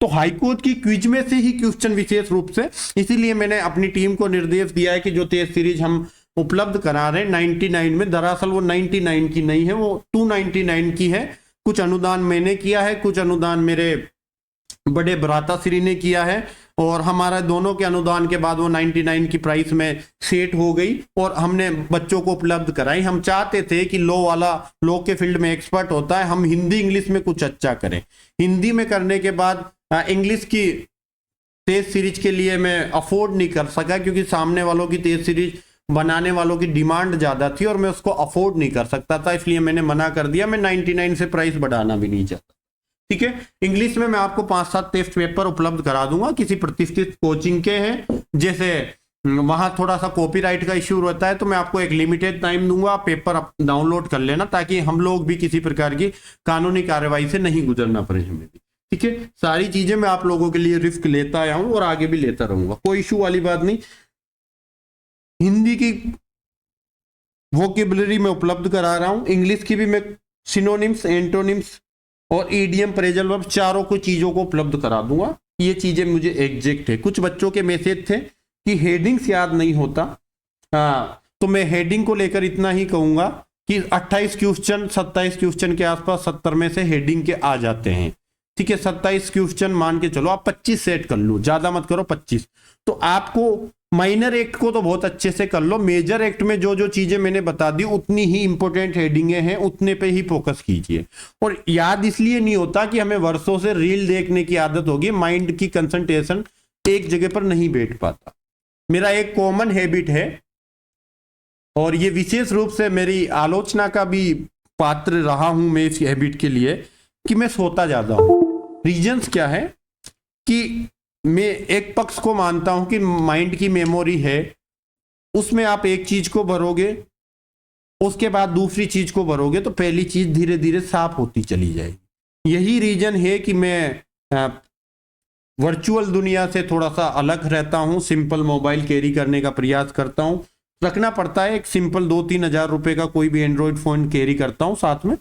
तो हाईकोर्ट की क्विज में से ही क्वेश्चन विशेष रूप से, इसीलिए मैंने अपनी टीम को निर्देश दिया है कि जो टेस्ट सीरीज हम उपलब्ध करा रहे हैं 99 में, दरअसल वो 99 की नहीं है, वो 299 की है। कुछ अनुदान मैंने किया है, कुछ अनुदान मेरे बड़े भ्राता श्री ने किया है, और हमारा दोनों के अनुदान के बाद वो 99 की प्राइस में सेट हो गई और हमने बच्चों को उपलब्ध कराई। हम चाहते थे कि लॉ वाला लॉ के फील्ड में एक्सपर्ट होता है, हम हिंदी इंग्लिश में कुछ अच्छा करें। हिंदी में करने के बाद इंग्लिश की टेस्ट सीरीज के लिए मैं अफोर्ड नहीं कर सका, क्योंकि सामने वालों की टेस्ट सीरीज बनाने वालों की डिमांड ज्यादा थी और मैं उसको अफोर्ड नहीं कर सकता था, इसलिए मैंने मना कर दिया। मैं 99 से प्राइस बढ़ाना भी नहीं चाहता। ठीक है, इंग्लिश में मैं आपको 5-7 टेस्ट पेपर उपलब्ध करा दूंगा, किसी प्रतिष्ठित कोचिंग के हैं। जैसे वहां थोड़ा सा कॉपीराइट का इश्यू रहता है तो मैं आपको एक लिमिटेड टाइम दूंगा, पेपर डाउनलोड कर लेना, ताकि हम लोग भी किसी प्रकार की कानूनी कार्रवाई से नहीं गुजरना पड़े हमें भी। ठीक है, सारी चीजें मैं आप लोगों के लिए रिस्क लेता आया हूं और आगे भी लेता रहूंगा, कोई इशू वाली बात नहीं। हिंदी की वोकेबुलरी में उपलब्ध करा रहा हूं, इंग्लिश की भी मैं सिनोनिम्स, एंटोनिम्स और ईडीएम, फ्रेजल वर्ब, चारों को चीजों को उपलब्ध करा दूंगा। ये चीजें मुझे एग्जैक्ट है। कुछ बच्चों के मैसेज थे कि हेडिंग्स याद नहीं होता, तो मैं हेडिंग को लेकर इतना ही कहूंगा कि 28 क्वेश्चन 27 क्वेश्चन के आसपास 70 में से हेडिंग के आ जाते हैं। ठीक है, 27 क्वेश्चन मान के चलो, आप 25 सेट कर लो, ज्यादा मत करो 25। तो आपको माइनर एक्ट को तो बहुत अच्छे से कर लो, मेजर एक्ट में जो जो चीजें मैंने बता दी उतनी ही इंपॉर्टेंट हेडिंगें हैं, उतने पे ही फोकस कीजिए। और याद इसलिए नहीं होता कि हमें वर्षों से रील देखने की आदत होगी, माइंड की कंसंट्रेशन एक जगह पर नहीं बैठ पाता। मेरा एक कॉमन हैबिट है और ये विशेष रूप से मेरी आलोचना का भी पात्र रहा हूं मैं इस हैबिट के लिए, कि मैं सोता ज्यादा हूं। रीजंस क्या है कि मैं एक पक्ष को मानता हूं कि माइंड की मेमोरी है, उसमें आप एक चीज को भरोगे, उसके बाद दूसरी चीज को भरोगे तो पहली चीज धीरे धीरे साफ होती चली जाएगी। यही रीजन है कि मैं वर्चुअल दुनिया से थोड़ा सा अलग रहता हूं, सिंपल मोबाइल कैरी करने का प्रयास करता हूं। रखना पड़ता है एक सिंपल 2-3 हजार रुपए का कोई भी एंड्रॉइड फोन कैरी करता हूं साथ में,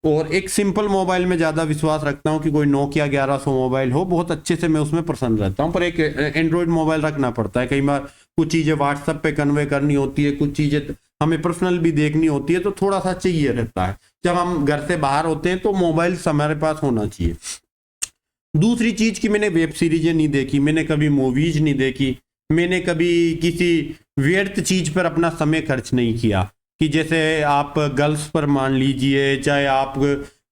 और एक सिंपल मोबाइल में ज्यादा विश्वास रखता हूं कि कोई नोकिया 1100 मोबाइल हो, बहुत अच्छे से मैं उसमें प्रसन्न रहता हूं। पर एक एंड्रॉइड मोबाइल रखना पड़ता है, कई बार कुछ चीजें व्हाट्सएप पे कन्वे करनी होती है, कुछ चीजें हमें पर्सनल भी देखनी होती है, तो थोड़ा सा चाहिए रहता है। जब हम घर से बाहर होते हैं तो मोबाइल हमारे पास होना चाहिए। दूसरी चीज की मैंने वेब सीरीजें नहीं देखी, मैंने कभी मूवीज नहीं देखी, मैंने कभी किसी व्यर्थ चीज पर अपना समय खर्च नहीं किया, कि जैसे आप गर्ल्स पर मान लीजिए, चाहे आप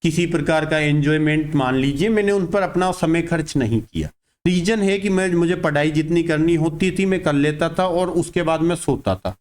किसी प्रकार का एंजॉयमेंट मान लीजिए, मैंने उन पर अपना समय खर्च नहीं किया। रीजन है कि मुझे पढ़ाई जितनी करनी होती थी मैं कर लेता था और उसके बाद मैं सोता था।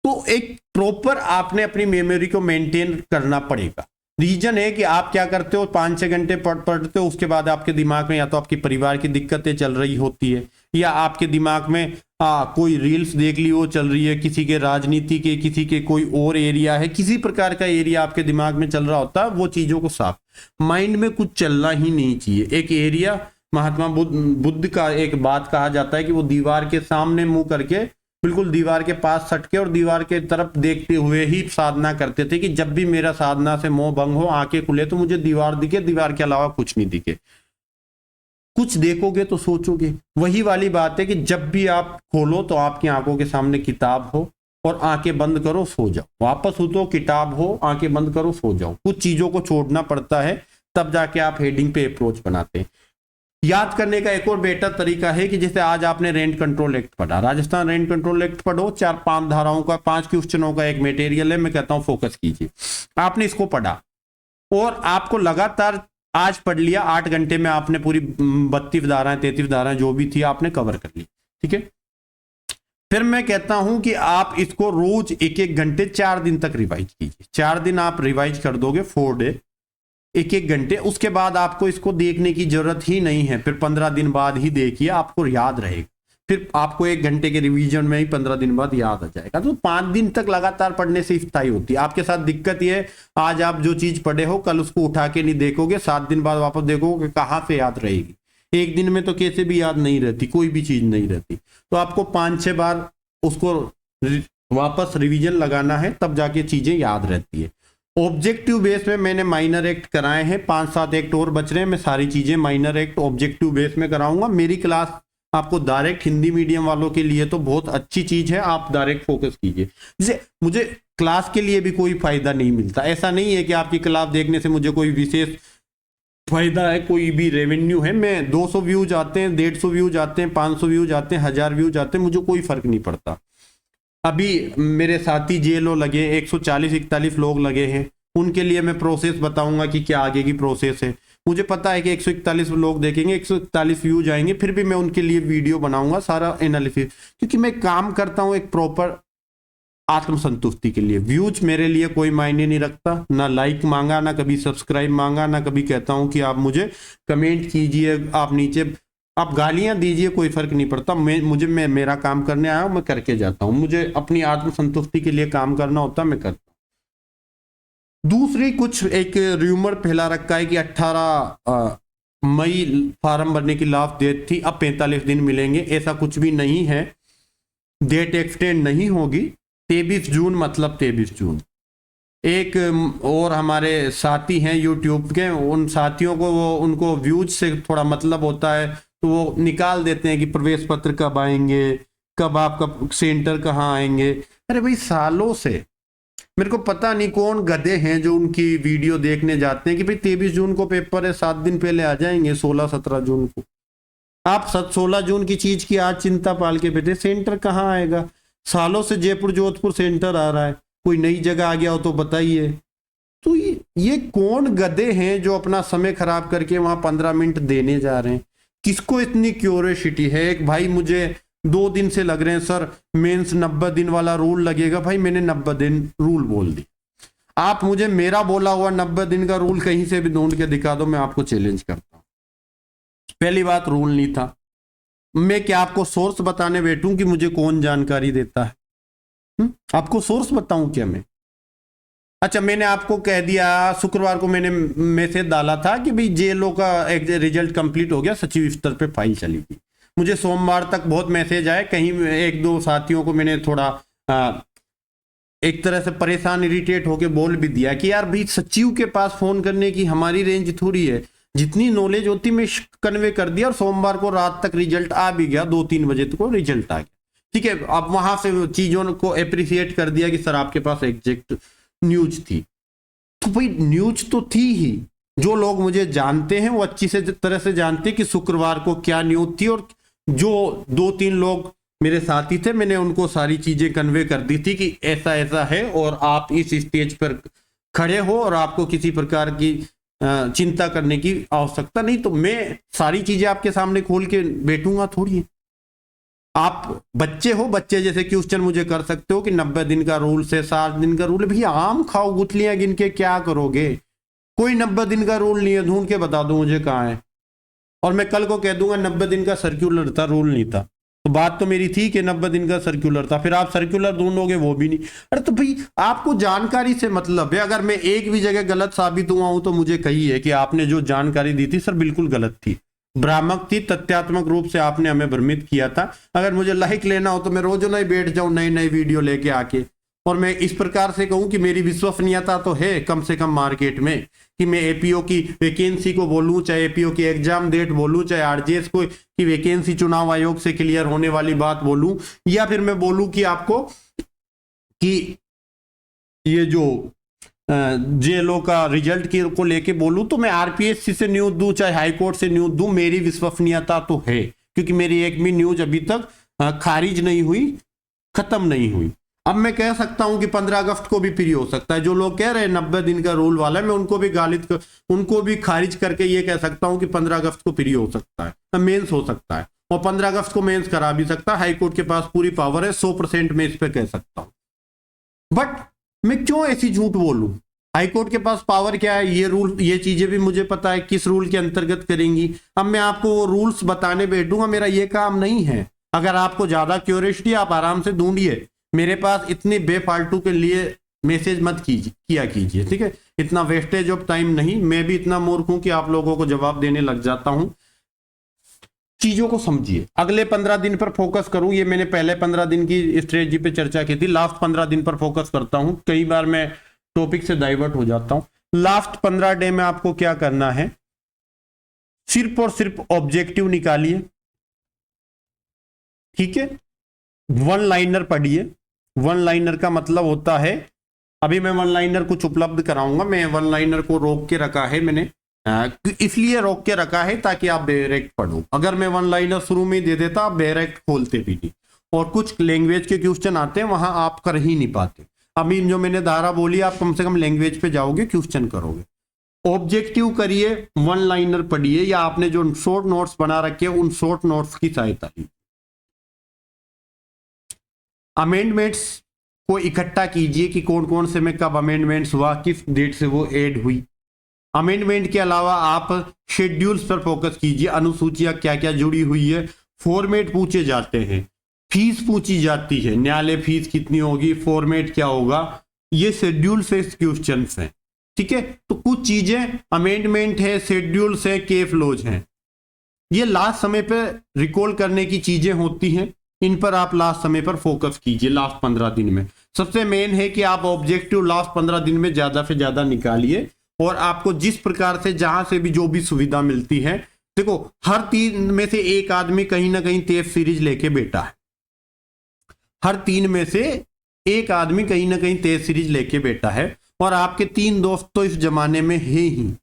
तो एक प्रॉपर आपने अपनी मेमोरी को मेंटेन करना पड़ेगा। रीजन है कि आप क्या करते हो, 5-6 घंटे पढ़ते हो, उसके बाद आपके दिमाग में या तो आपकी परिवार की दिक्कतें चल रही होती है, या आपके दिमाग में कोई रील्स देख ली वो चल रही है, किसी के राजनीति के, किसी के कोई और एरिया है, किसी प्रकार का एरिया आपके दिमाग में चल रहा होता है। वो चीजों को साफ, माइंड में कुछ चलना ही नहीं चाहिए। एक एरिया, महात्मा बुद्ध का एक बात कहा जाता है कि वो दीवार के सामने मुंह करके, बिल्कुल दीवार के पास सटके और दीवार के तरफ देखते हुए ही साधना करते थे, कि जब भी मेरा साधना से मोह भंग हो, आंखें खुले तो मुझे दीवार दिखे, दीवार के अलावा कुछ नहीं दिखे। कुछ देखोगे तो सोचोगे। वही वाली बात है कि जब भी आप खोलो तो आपकी आंखों के सामने किताब हो और आंखें बंद करो सो जाओ, वापस उठो किताब हो, आंखें बंद करो सो जाओ। कुछ चीजों को छोड़ना पड़ता है, तब जाके आप हेडिंग पे अप्रोच बनाते हैं। याद करने का एक और बेटर तरीका है कि जैसे आज आपने रेंट कंट्रोल एक्ट पढ़ा, राजस्थान रेंट कंट्रोल एक्ट पढ़ो, 4-5 धाराओं का 5 क्वेश्चनों का एक मटेरियल है, मैं कहता हूं फोकस कीजिए। आपने इसको पढ़ा और आपको लगातार आज पढ़ लिया, 8 घंटे में आपने पूरी 32 धाराएं 33 धाराएं जो भी थी आपने कवर कर ली। ठीक है, फिर मैं कहता हूं कि आप इसको रोज 1-1 घंटे 4 दिन तक रिवाइज कीजिए। 4 दिन आप रिवाइज कर दोगे, 4 डे 1-1 घंटे, उसके बाद आपको इसको देखने की जरूरत ही नहीं है। फिर 15 दिन बाद ही देखिए, आपको याद रहेगा। फिर आपको 1 घंटे के रिवीजन में ही 15 दिन बाद याद आ जाएगा। तो 5 दिन तक लगातार पढ़ने से स्थायी होती है। आपके साथ दिक्कत ये है, आज आप जो चीज पढ़े हो कल उसको उठा के नहीं देखोगे, 7 दिन बाद वापस देखोगे कहां से याद रहेगी। एक दिन में तो कैसे भी याद नहीं रहती, कोई भी चीज नहीं रहती। तो आपको 5-6 बार उसको वापस रिवीजन लगाना है, तब जाके चीजें याद रहती है। ऑब्जेक्टिव बेस में मैंने माइनर एक्ट कराए हैं, 5-7 एक्ट और बच रहे हैं। मैं सारी चीजें माइनर एक्ट ऑब्जेक्टिव बेस में कराऊंगा। मेरी क्लास आपको डायरेक्ट हिंदी मीडियम वालों के लिए तो बहुत अच्छी चीज है, आप डायरेक्ट फोकस कीजिए। जैसे मुझे क्लास के लिए भी कोई फायदा नहीं मिलता, ऐसा नहीं है कि आपकी क्लास देखने से मुझे कोई विशेष फायदा है, कोई भी रेवेन्यू है। मैं 200 व्यूज आते हैं, 150 व्यूज आते हैं, 500 व्यूज आते हैं, 1000 व्यूज आते हैं, मुझे कोई फर्क नहीं पड़ता। अभी मेरे साथी जेलो लगे, 140-41 लोग लगे हैं, उनके लिए मैं प्रोसेस बताऊंगा कि क्या आगे की प्रोसेस है। मुझे पता है कि 141 लोग देखेंगे, 141 व्यूज आएंगे, फिर भी मैं उनके लिए वीडियो बनाऊंगा, सारा एनालिसिस, क्योंकि मैं काम करता हूं एक प्रॉपर आत्मसंतुष्टि के लिए। व्यूज मेरे लिए कोई मायने नहीं रखता, ना लाइक मांगा, ना कभी सब्सक्राइब मांगा, ना कभी कहता हूं कि आप मुझे कमेंट कीजिए, आप नीचे आप गालियां दीजिए, कोई फर्क नहीं पड़ता। मैं मेरा काम करने आया हूं, मैं करके जाता हूं। मुझे अपनी आत्मसंतुष्टि के लिए काम करना होता, मैं करता हूं। दूसरी कुछ एक र्यूमर फैला रखा है कि 18 मई फॉर्म भरने की लास्ट डेट थी, अब 45 दिन मिलेंगे। ऐसा कुछ भी नहीं है, डेट एक्सटेंड नहीं होगी। 23 जून मतलब 23 जून। एक और हमारे साथी हैं यूट्यूब के, उन साथियों को उनको व्यूज से थोड़ा मतलब होता है, तो वो निकाल देते हैं कि प्रवेश पत्र कब आएंगे, कब आपका सेंटर कहाँ आएंगे। अरे भाई, सालों से मेरे को पता नहीं कौन गधे हैं जो उनकी वीडियो देखने जाते हैं कि भाई 23 जून को पेपर है, 7 दिन पहले आ जाएंगे, 16-17 जून को। आप 16 जून की चीज की आज चिंता पाल के बैठे, सेंटर कहाँ आएगा। सालों से जयपुर जोधपुर सेंटर आ रहा है, कोई नई जगह आ गया हो तो बताइए। तो ये कौन गधे हैं जो अपना समय खराब करके वहां 15 मिनट देने जा रहे हैं। किसको इतनी क्यूरियोसिटी है। एक भाई मुझे 2 दिन से लग रहे हैं, सर मेंस 90 दिन वाला रूल लगेगा। भाई मैंने 90 दिन रूल बोल दी, आप मुझे मेरा बोला हुआ 90 दिन का रूल कहीं से भी ढूंढ के दिखा दो, मैं आपको चैलेंज करता हूं। पहली बात, रूल नहीं था। मैं क्या आपको सोर्स बताने बैठूं कि मुझे कौन जानकारी देता है? आपको सोर्स बताऊं क्या मैं? अच्छा, मैंने आपको कह दिया, शुक्रवार को मैंने मैसेज डाला था कि भाई जेलो का एक रिजल्ट कंप्लीट हो गया, सचिव स्तर पे फाइल चली गई। मुझे सोमवार तक बहुत मैसेज आए, कहीं 1-2 साथियों को मैंने थोड़ा एक तरह से परेशान, इरिटेट होके बोल भी दिया कि यार भाई, सचिव के पास फोन करने की हमारी रेंज थोड़ी है, जितनी नॉलेज होती मैं कन्वे कर दिया। और सोमवार को रात तक रिजल्ट आ भी गया, 2-3 बजे तक रिजल्ट आ गया। ठीक है, अब वहां से चीजों को अप्रिशिएट कर दिया कि सर आपके पास एग्जैक्ट न्यूज थी। तो भाई न्यूज तो थी ही, जो लोग मुझे जानते हैं वो अच्छी से तरह से जानते हैं कि शुक्रवार को क्या न्यूज थी। और जो 2-3 लोग मेरे साथी थे, मैंने उनको सारी चीजें कन्वे कर दी थी कि ऐसा ऐसा है और आप इस स्टेज पर खड़े हो और आपको किसी प्रकार की चिंता करने की आवश्यकता नहीं। तो मैं सारी चीजें आपके सामने खोल के बैठूंगा थोड़ी। आप बच्चे हो, बच्चे जैसे क्वेश्चन मुझे कर सकते हो कि 90 दिन का रूल से 7 दिन का रूल है। भैया आम खाओ, गुठलियां गिन के क्या करोगे? कोई 90 दिन का रूल नहीं है, ढूंढ के बता दो मुझे कहाँ है, और मैं कल को कह दूंगा 90 दिन का सर्कुलर था, रूल नहीं था। तो बात तो मेरी थी कि 90 दिन का सर्कुलर था, फिर आप सर्कुलर ढूंढोगे वो भी नहीं। अरे तो भाई, आपको जानकारी से मतलब है। अगर मैं एक भी जगह गलत साबित हुआ हूं तो मुझे कहिए कि आपने जो जानकारी दी थी सर बिल्कुल गलत थी, भ्रामक थी, तथ्यात्मक रूप से आपने हमें भ्रमित किया था। अगर मुझे लाइक लेना हो तो मैं रोजाना ही बैठ जाऊं नई नई वीडियो लेके आके, और मैं इस प्रकार से कहूं कि मेरी विश्वसनीयता तो है कम से कम मार्केट में, कि मैं एपीओ की वैकेंसी को बोलूं, चाहे एपीओ की एग्जाम डेट बोलूं, चाहे आरजेएस को की वैकेंसी चुनाव आयोग से क्लियर होने वाली बात बोलूं, या फिर मैं बोलूं कि आपको कि ये जो जेएलओ का रिजल्ट को लेके बोलूं, तो मैं आरपीएससी से न्यूज दूं, चाहे हाईकोर्ट से न्यूज दूं, मेरी विश्वसनीयता तो है, क्योंकि मेरी एक भी न्यूज अभी तक खारिज नहीं हुई, खत्म नहीं हुई। अब मैं कह सकता हूं कि 15 अगस्त को भी फ्री हो सकता है। जो लोग कह रहे हैं 90 दिन का रूल वाला है, मैं उनको भी उनको भी खारिज करके ये कह सकता हूं कि 15 अगस्त को फ्री हो सकता है, मेंस हो सकता है, और 15 अगस्त को मेंस करा भी सकता है। हाईकोर्ट के पास पूरी पावर है, 100% मैं इस पर कह सकता हूं। बट मैं क्यों ऐसी झूठ बोलूं? हाईकोर्ट के पास पावर क्या है, ये रूल, ये चीजें भी मुझे पता है किस रूल के अंतर्गत करेंगी। अब मैं आपको वो रूल्स बताने बैठूंगा, मेरा ये काम नहीं है। अगर आपको ज्यादा क्यूरियोसिटी, आप आराम से ढूंढिए, मेरे पास इतनी बेफालतू के लिए मैसेज मत किया कीजिए, ठीक है। इतना वेस्टेज ऑफ टाइम नहीं, मैं भी इतना मूर्ख हूं कि आप लोगों को जवाब देने लग जाता हूं। चीजों को समझिए। अगले 15 दिन पर फोकस करूं, ये मैंने पहले 15 दिन की स्ट्रेटजी पे चर्चा की थी, लास्ट 15 दिन पर फोकस करता हूं। कई बार मैं टॉपिक से डाइवर्ट हो जाता हूं। लास्ट 15 डे में आपको क्या करना है, सिर्फ और सिर्फ ऑब्जेक्टिव निकालिए, ठीक है। वन लाइनर पढ़िए। वन लाइनर का मतलब होता है, अभी मैं वन लाइनर कुछ उपलब्ध कराऊंगा, मैं वन लाइनर को रोक के रखा है, मैंने इसलिए रोक के रखा है ताकि आप डायरेक्ट पढ़ो। अगर मैं वन लाइनर शुरू में दे देता, आप डायरेक्ट खोलते भी नहीं, और कुछ लैंग्वेज के क्वेश्चन आते हैं वहां आप कर ही नहीं पाते। अभी जो मैंने धारा बोली, आप कम से कम लैंग्वेज पे जाओगे, क्वेश्चन करोगे। ऑब्जेक्टिव करिए, वन लाइनर पढ़िए, या आपने जो शॉर्ट नोट्स बना रखे उन शॉर्ट नोट्स की सहायता लीजिए। अमेंडमेंट्स को इकट्ठा कीजिए कि कौन कौन से में कब अमेंडमेंट्स हुआ, किस डेट से वो ऐड हुई। अमेंडमेंट के अलावा आप शेड्यूल्स पर फोकस कीजिए, अनुसूचियां क्या क्या जुड़ी हुई है। फॉर्मेट पूछे जाते हैं, फीस पूछी जाती है, न्यायालय फीस कितनी होगी, फॉर्मेट क्या होगा, ये शेड्यूल से क्वेश्चन हैं, ठीक है। तो कुछ चीजें अमेंडमेंट है, शेड्यूल्स है, केस लॉज हैं, ये लास्ट समय पे रिकॉल करने की चीजें होती हैं। इन पर आप लास्ट समय पर फोकस कीजिए। लास्ट 15 दिन में सबसे मेन है कि आप ऑब्जेक्टिव लास्ट 15 दिन में ज्यादा से ज्यादा निकालिए, और आपको जिस प्रकार से जहां से भी जो भी सुविधा मिलती है, देखो हर 3 में से एक आदमी कहीं ना कहीं टेस्ट सीरीज लेके बैठा है, हर 3 में से एक आदमी कहीं ना कहीं टेस्ट सीरीज लेके बैठा है, और आपके 3 दोस्त तो इस जमाने में है ही।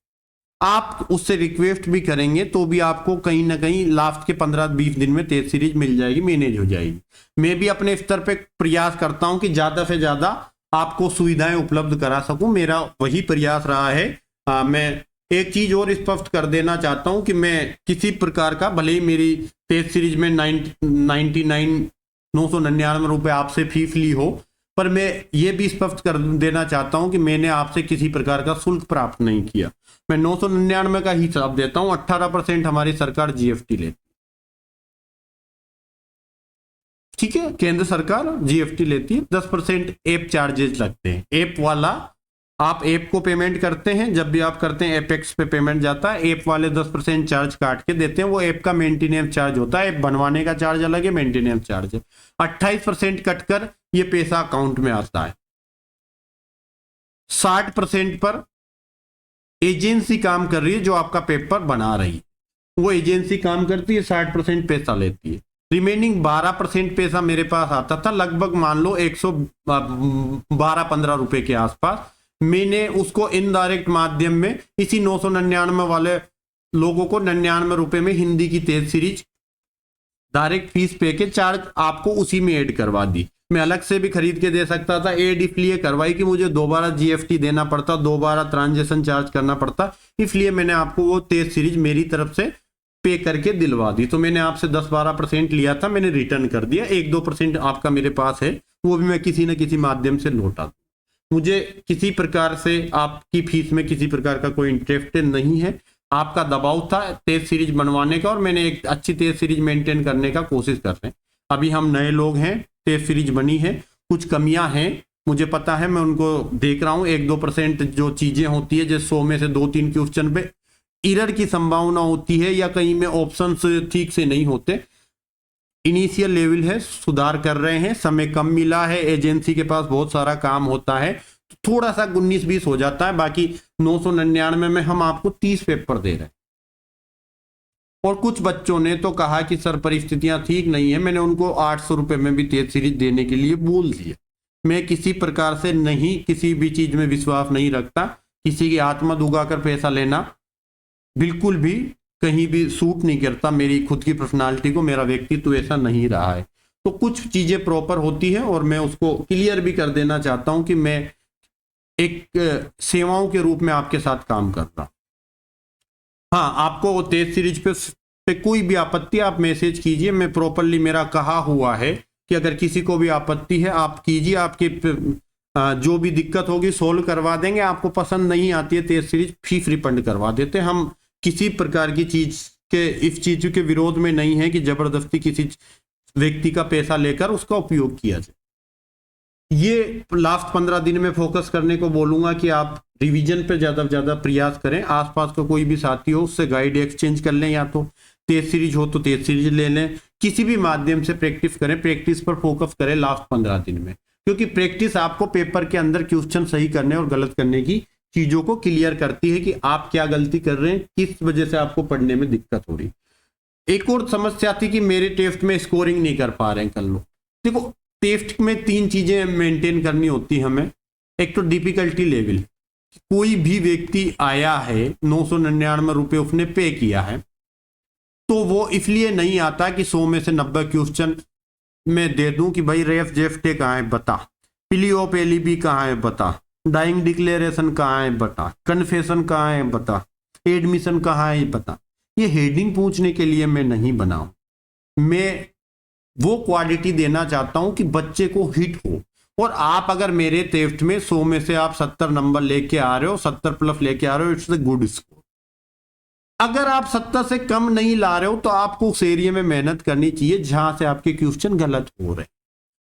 आप उससे रिक्वेस्ट भी करेंगे तो भी आपको कहीं ना कहीं लास्ट के 15-20 दिन में टेस्ट सीरीज मिल जाएगी, मैनेज हो जाएगी। मैं भी अपने स्तर पे प्रयास करता हूं कि ज्यादा से ज्यादा आपको सुविधाएं उपलब्ध करा सकूं, मेरा वही प्रयास रहा है। मैं एक चीज और स्पष्ट कर देना चाहता हूं कि मैं किसी प्रकार का, भले ही मेरी टेस्ट सीरीज में 999 रुपए आपसे फीस ली हो, पर मैं ये भी स्पष्ट कर देना चाहता हूं कि मैंने आपसे किसी प्रकार का शुल्क प्राप्त नहीं किया। मैं 999 का हिसाब देता हूं, 18% हमारी सरकार जीएसटी लेती, ठीक है। केंद्र सरकार जीएसटी लेती है, 10% ऐप चार्जेस लगते हैं। ऐप वाला, आप ऐप को पेमेंट करते हैं, जब भी आप करते हैं एपेक्स पे पेमेंट जाता है, ऐप वाले 10% चार्ज काट के देते हैं, वो ऐप का मेंटेनेंस चार्ज होता है। ऐप बनवाने का चार्ज अलग है, मेंटेनेंस चार्ज है। 28% कटकर ये पैसा अकाउंट में आता है। 60% पर एजेंसी काम कर रही है, जो आपका पेपर बना रही है, वो एजेंसी काम करती है, 60% पैसा लेती है। रिमेनिंग 12% पैसा मेरे पास आता था, लगभग मान लो 112-15 रुपए के आसपास। मैंने उसको इनडायरेक्ट माध्यम में इसी 999 वाले लोगों को 99 रुपए में हिंदी की टेस्ट सीरीज डायरेक्ट फीस पे के चार्ज आपको उसी में ऐड करवा दी। मैं अलग से भी खरीद के दे सकता था, ऐड इसलिए करवाई कि मुझे दोबारा जीएसटी देना पड़ता, दोबारा ट्रांजेक्शन चार्ज करना पड़ता, इसलिए मैंने आपको वो टेस्ट सीरीज मेरी तरफ से पे करके दिलवा दी। तो मैंने आपसे 10-12% लिया था, मैंने रिटर्न कर दिया। 1-2% आपका मेरे पास है, वो भी मैं किसी न किसी माध्यम से लौटा दूं। मुझे किसी प्रकार से आपकी फीस में किसी प्रकार का कोई इंटरेस्ट नहीं है। आपका दबाव था टेस्ट सीरीज बनवाने का, और मैंने एक अच्छी टेस्ट सीरीज मेंटेन करने का कोशिश कर रहे हैं। अभी हम नए लोग हैं, टेस्ट सीरीज बनी है, कुछ कमियां हैं मुझे पता है, मैं उनको देख रहा हूं। 1-2% जो चीजें होती है, जैसे 100 में से 2-3 क्वेश्चन पे एरर की संभावना होती है, या कहीं में ऑप्शंस ठीक से नहीं होते। इनिशियल लेवल है, सुधार कर रहे हैं, समय कम मिला है, एजेंसी के पास बहुत सारा काम होता है, तो थोड़ा सा 19-20 हो जाता है। बाकी 999 में हम आपको 30 पेपर दे रहे हैं। और कुछ बच्चों ने तो कहा कि सर परिस्थितियां ठीक नहीं है, मैंने उनको 800 रुपए में भी टेस्ट सीरीज देने के लिए बोल दिया। मैं किसी प्रकार से नहीं, किसी भी चीज में विश्वास नहीं रखता। किसी की आत्मा दुगाकर पैसा लेना बिल्कुल भी कहीं भी सूट नहीं करता मेरी खुद की पर्सनालिटी को, मेरा व्यक्तित्व ऐसा नहीं रहा है। तो कुछ चीजें प्रॉपर होती है, और मैं उसको क्लियर भी कर देना चाहता हूं कि मैं एक सेवाओं के रूप में आपके साथ काम कर रहा हूं। हाँ, आपको टेस्ट सीरीज पे कोई भी आपत्ति आप मैसेज कीजिए, मैं प्रॉपरली, मेरा कहा हुआ है कि अगर किसी को भी आपत्ति है आप कीजिए, आपके जो भी दिक्कत होगी सोल्व करवा देंगे। आपको पसंद नहीं आती है टेस्ट सीरीज, फीस रिफंड करवा देते। हम किसी प्रकार की चीज के, इस चीज के विरोध में नहीं है कि जबरदस्ती किसी व्यक्ति का पैसा लेकर उसका उपयोग किया जाए। ये लास्ट 15 दिन में फोकस करने को बोलूंगा कि आप रिवीजन पे ज्यादा से ज्यादा प्रयास करें। आसपास का कोई भी साथी हो उससे गाइड एक्सचेंज कर लें, या तो टेस्ट सीरीज हो तो टेस्ट सीरीज ले लें, किसी भी माध्यम से प्रैक्टिस करें, प्रैक्टिस पर फोकस करें लास्ट 15 दिन में, क्योंकि प्रैक्टिस आपको पेपर के अंदर क्वेश्चन सही करने और गलत करने की चीजों को क्लियर करती है कि आप क्या गलती कर रहे हैं, किस वजह से आपको पढ़ने में दिक्कत हो रही। एक और समस्या थी कि मेरे टेस्ट में स्कोरिंग नहीं कर पा रहे हैं कर लो। देखो, टेस्ट में 3 चीजें मेंटेन करनी होती है हमें। एक तो डिफिकल्टी लेवल, कोई भी व्यक्ति आया है 999 रुपए उसने पे किया है, तो वो इसलिए नहीं आता कि 100 में से 90 क्वेश्चन मैं दे दूं कि भाई रेफ जेफ्टे कहाँ है बता, पिलियोप एलिबी कहाँ है बता, डाइंग डिक्लेरेशन कहाँ है बता, कन्फेशन कहाँ है बता, एडमिशन कहाँ है बता। ये हेडिंग पूछने के लिए मैं नहीं बनाऊं, मैं वो क्वालिटी देना चाहता हूं कि बच्चे को हिट हो। और आप अगर मेरे टेस्ट में 100 में से आप 70 नंबर लेके आ रहे हो, 70 प्लस लेके आ रहे हो, इट्स अ गुड स्कोर। अगर आप 70 से कम नहीं ला रहे हो तो आपको उस एरिया में मेहनत करनी चाहिए जहां से आपके क्वेश्चन गलत हो रहे।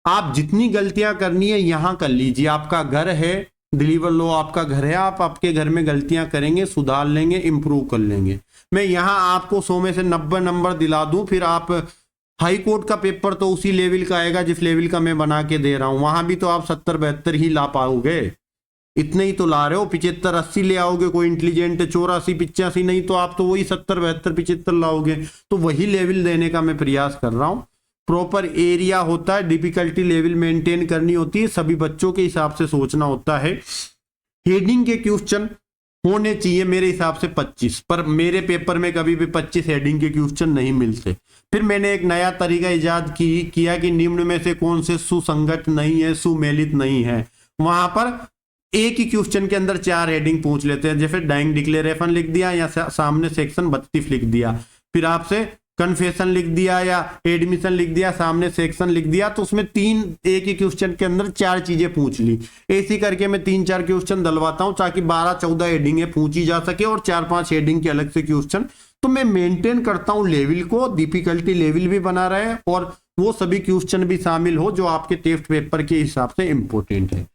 आप जितनी गलतियां करनी है यहां कर लीजिए। आपका घर है, डिलीवर लो आपका घर है, आप आपके घर में गलतियां करेंगे, सुधार लेंगे, इंप्रूव कर लेंगे। मैं यहां आपको 100 में से 90 नंबर दिला दूं, फिर आप हाई कोर्ट का पेपर तो उसी लेवल का आएगा जिस लेवल का मैं बना के दे रहा हूं, वहां भी तो आप 70-72 ही ला पाओगे। इतने ही तो ला रहे हो, 75-80 ले आओगे कोई इंटेलिजेंट, 84-85 नहीं तो आप तो वही 70-72-75 लाओगे। तो वही लेवल देने का मैं प्रयास कर रहा हूं। प्रॉपर एरिया होता है, डिफिकल्टी लेवल मेंटेन करनी होती है, सभी बच्चों के हिसाब से सोचना होता है। हेडिंग के क्वेश्चन होने चाहिए मेरे हिसाब से 25, पर मेरे पेपर में कभी भी 25 हेडिंग के क्वेश्चन नहीं मिलते। फिर मैंने एक नया तरीका इजाद किया कि निम्न में से कौन से सुसंगत नहीं है, सुमेलित नहीं है। वहां पर एक ही क्वेश्चन के अंदर 4 हेडिंग पूछ लेते हैं, जैसे डाइंग डिक्लेरेशन लिख दिया या सामने सेक्शन 32 लिख दिया, फिर आपसे कन्फेशन लिख दिया या एडमिशन लिख दिया, सामने सेक्शन लिख दिया, तो उसमें 3 एक ही क्वेश्चन के अंदर 4 चीजें पूछ ली। ऐसी करके मैं 3-4 क्वेश्चन डलवाता हूं ताकि 12-14 हेडिंगें पूछी जा सके और 4-5 हेडिंग के अलग से क्वेश्चन। तो मैं मेंटेन करता हूं लेवल को, डिफिकल्टी लेवल भी बना रहे और वो सभी क्वेश्चन भी शामिल हो जो आपके टेस्ट पेपर के हिसाब से इंपॉर्टेंट है।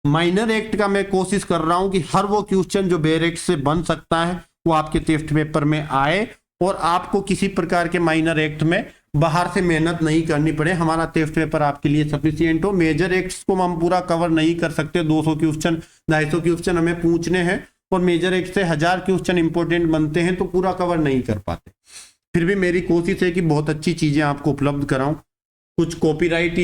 माइनर एक्ट का मैं कोशिश कर रहा हूं कि हर वो क्वेश्चन जो बेयर एक्ट से बन सकता है वो आपके टेस्ट पेपर में आए और आपको किसी प्रकार के माइनर एक्ट में बाहर से मेहनत नहीं करनी पड़े। हमारा टेस्ट पेपर आपके लिए सफिशिएंट हो। मेजर एक्ट्स को हम पूरा कवर नहीं कर सकते, 200 क्वेश्चन 250 क्वेश्चन हमें पूछने हैं और मेजर एक्ट से 1000 क्वेश्चन इंपॉर्टेंट बनते हैं तो पूरा कवर नहीं कर पाते। फिर भी मेरी कोशिश है कि बहुत अच्छी चीजें आपको उपलब्ध कराऊं। कुछ कॉपीराइट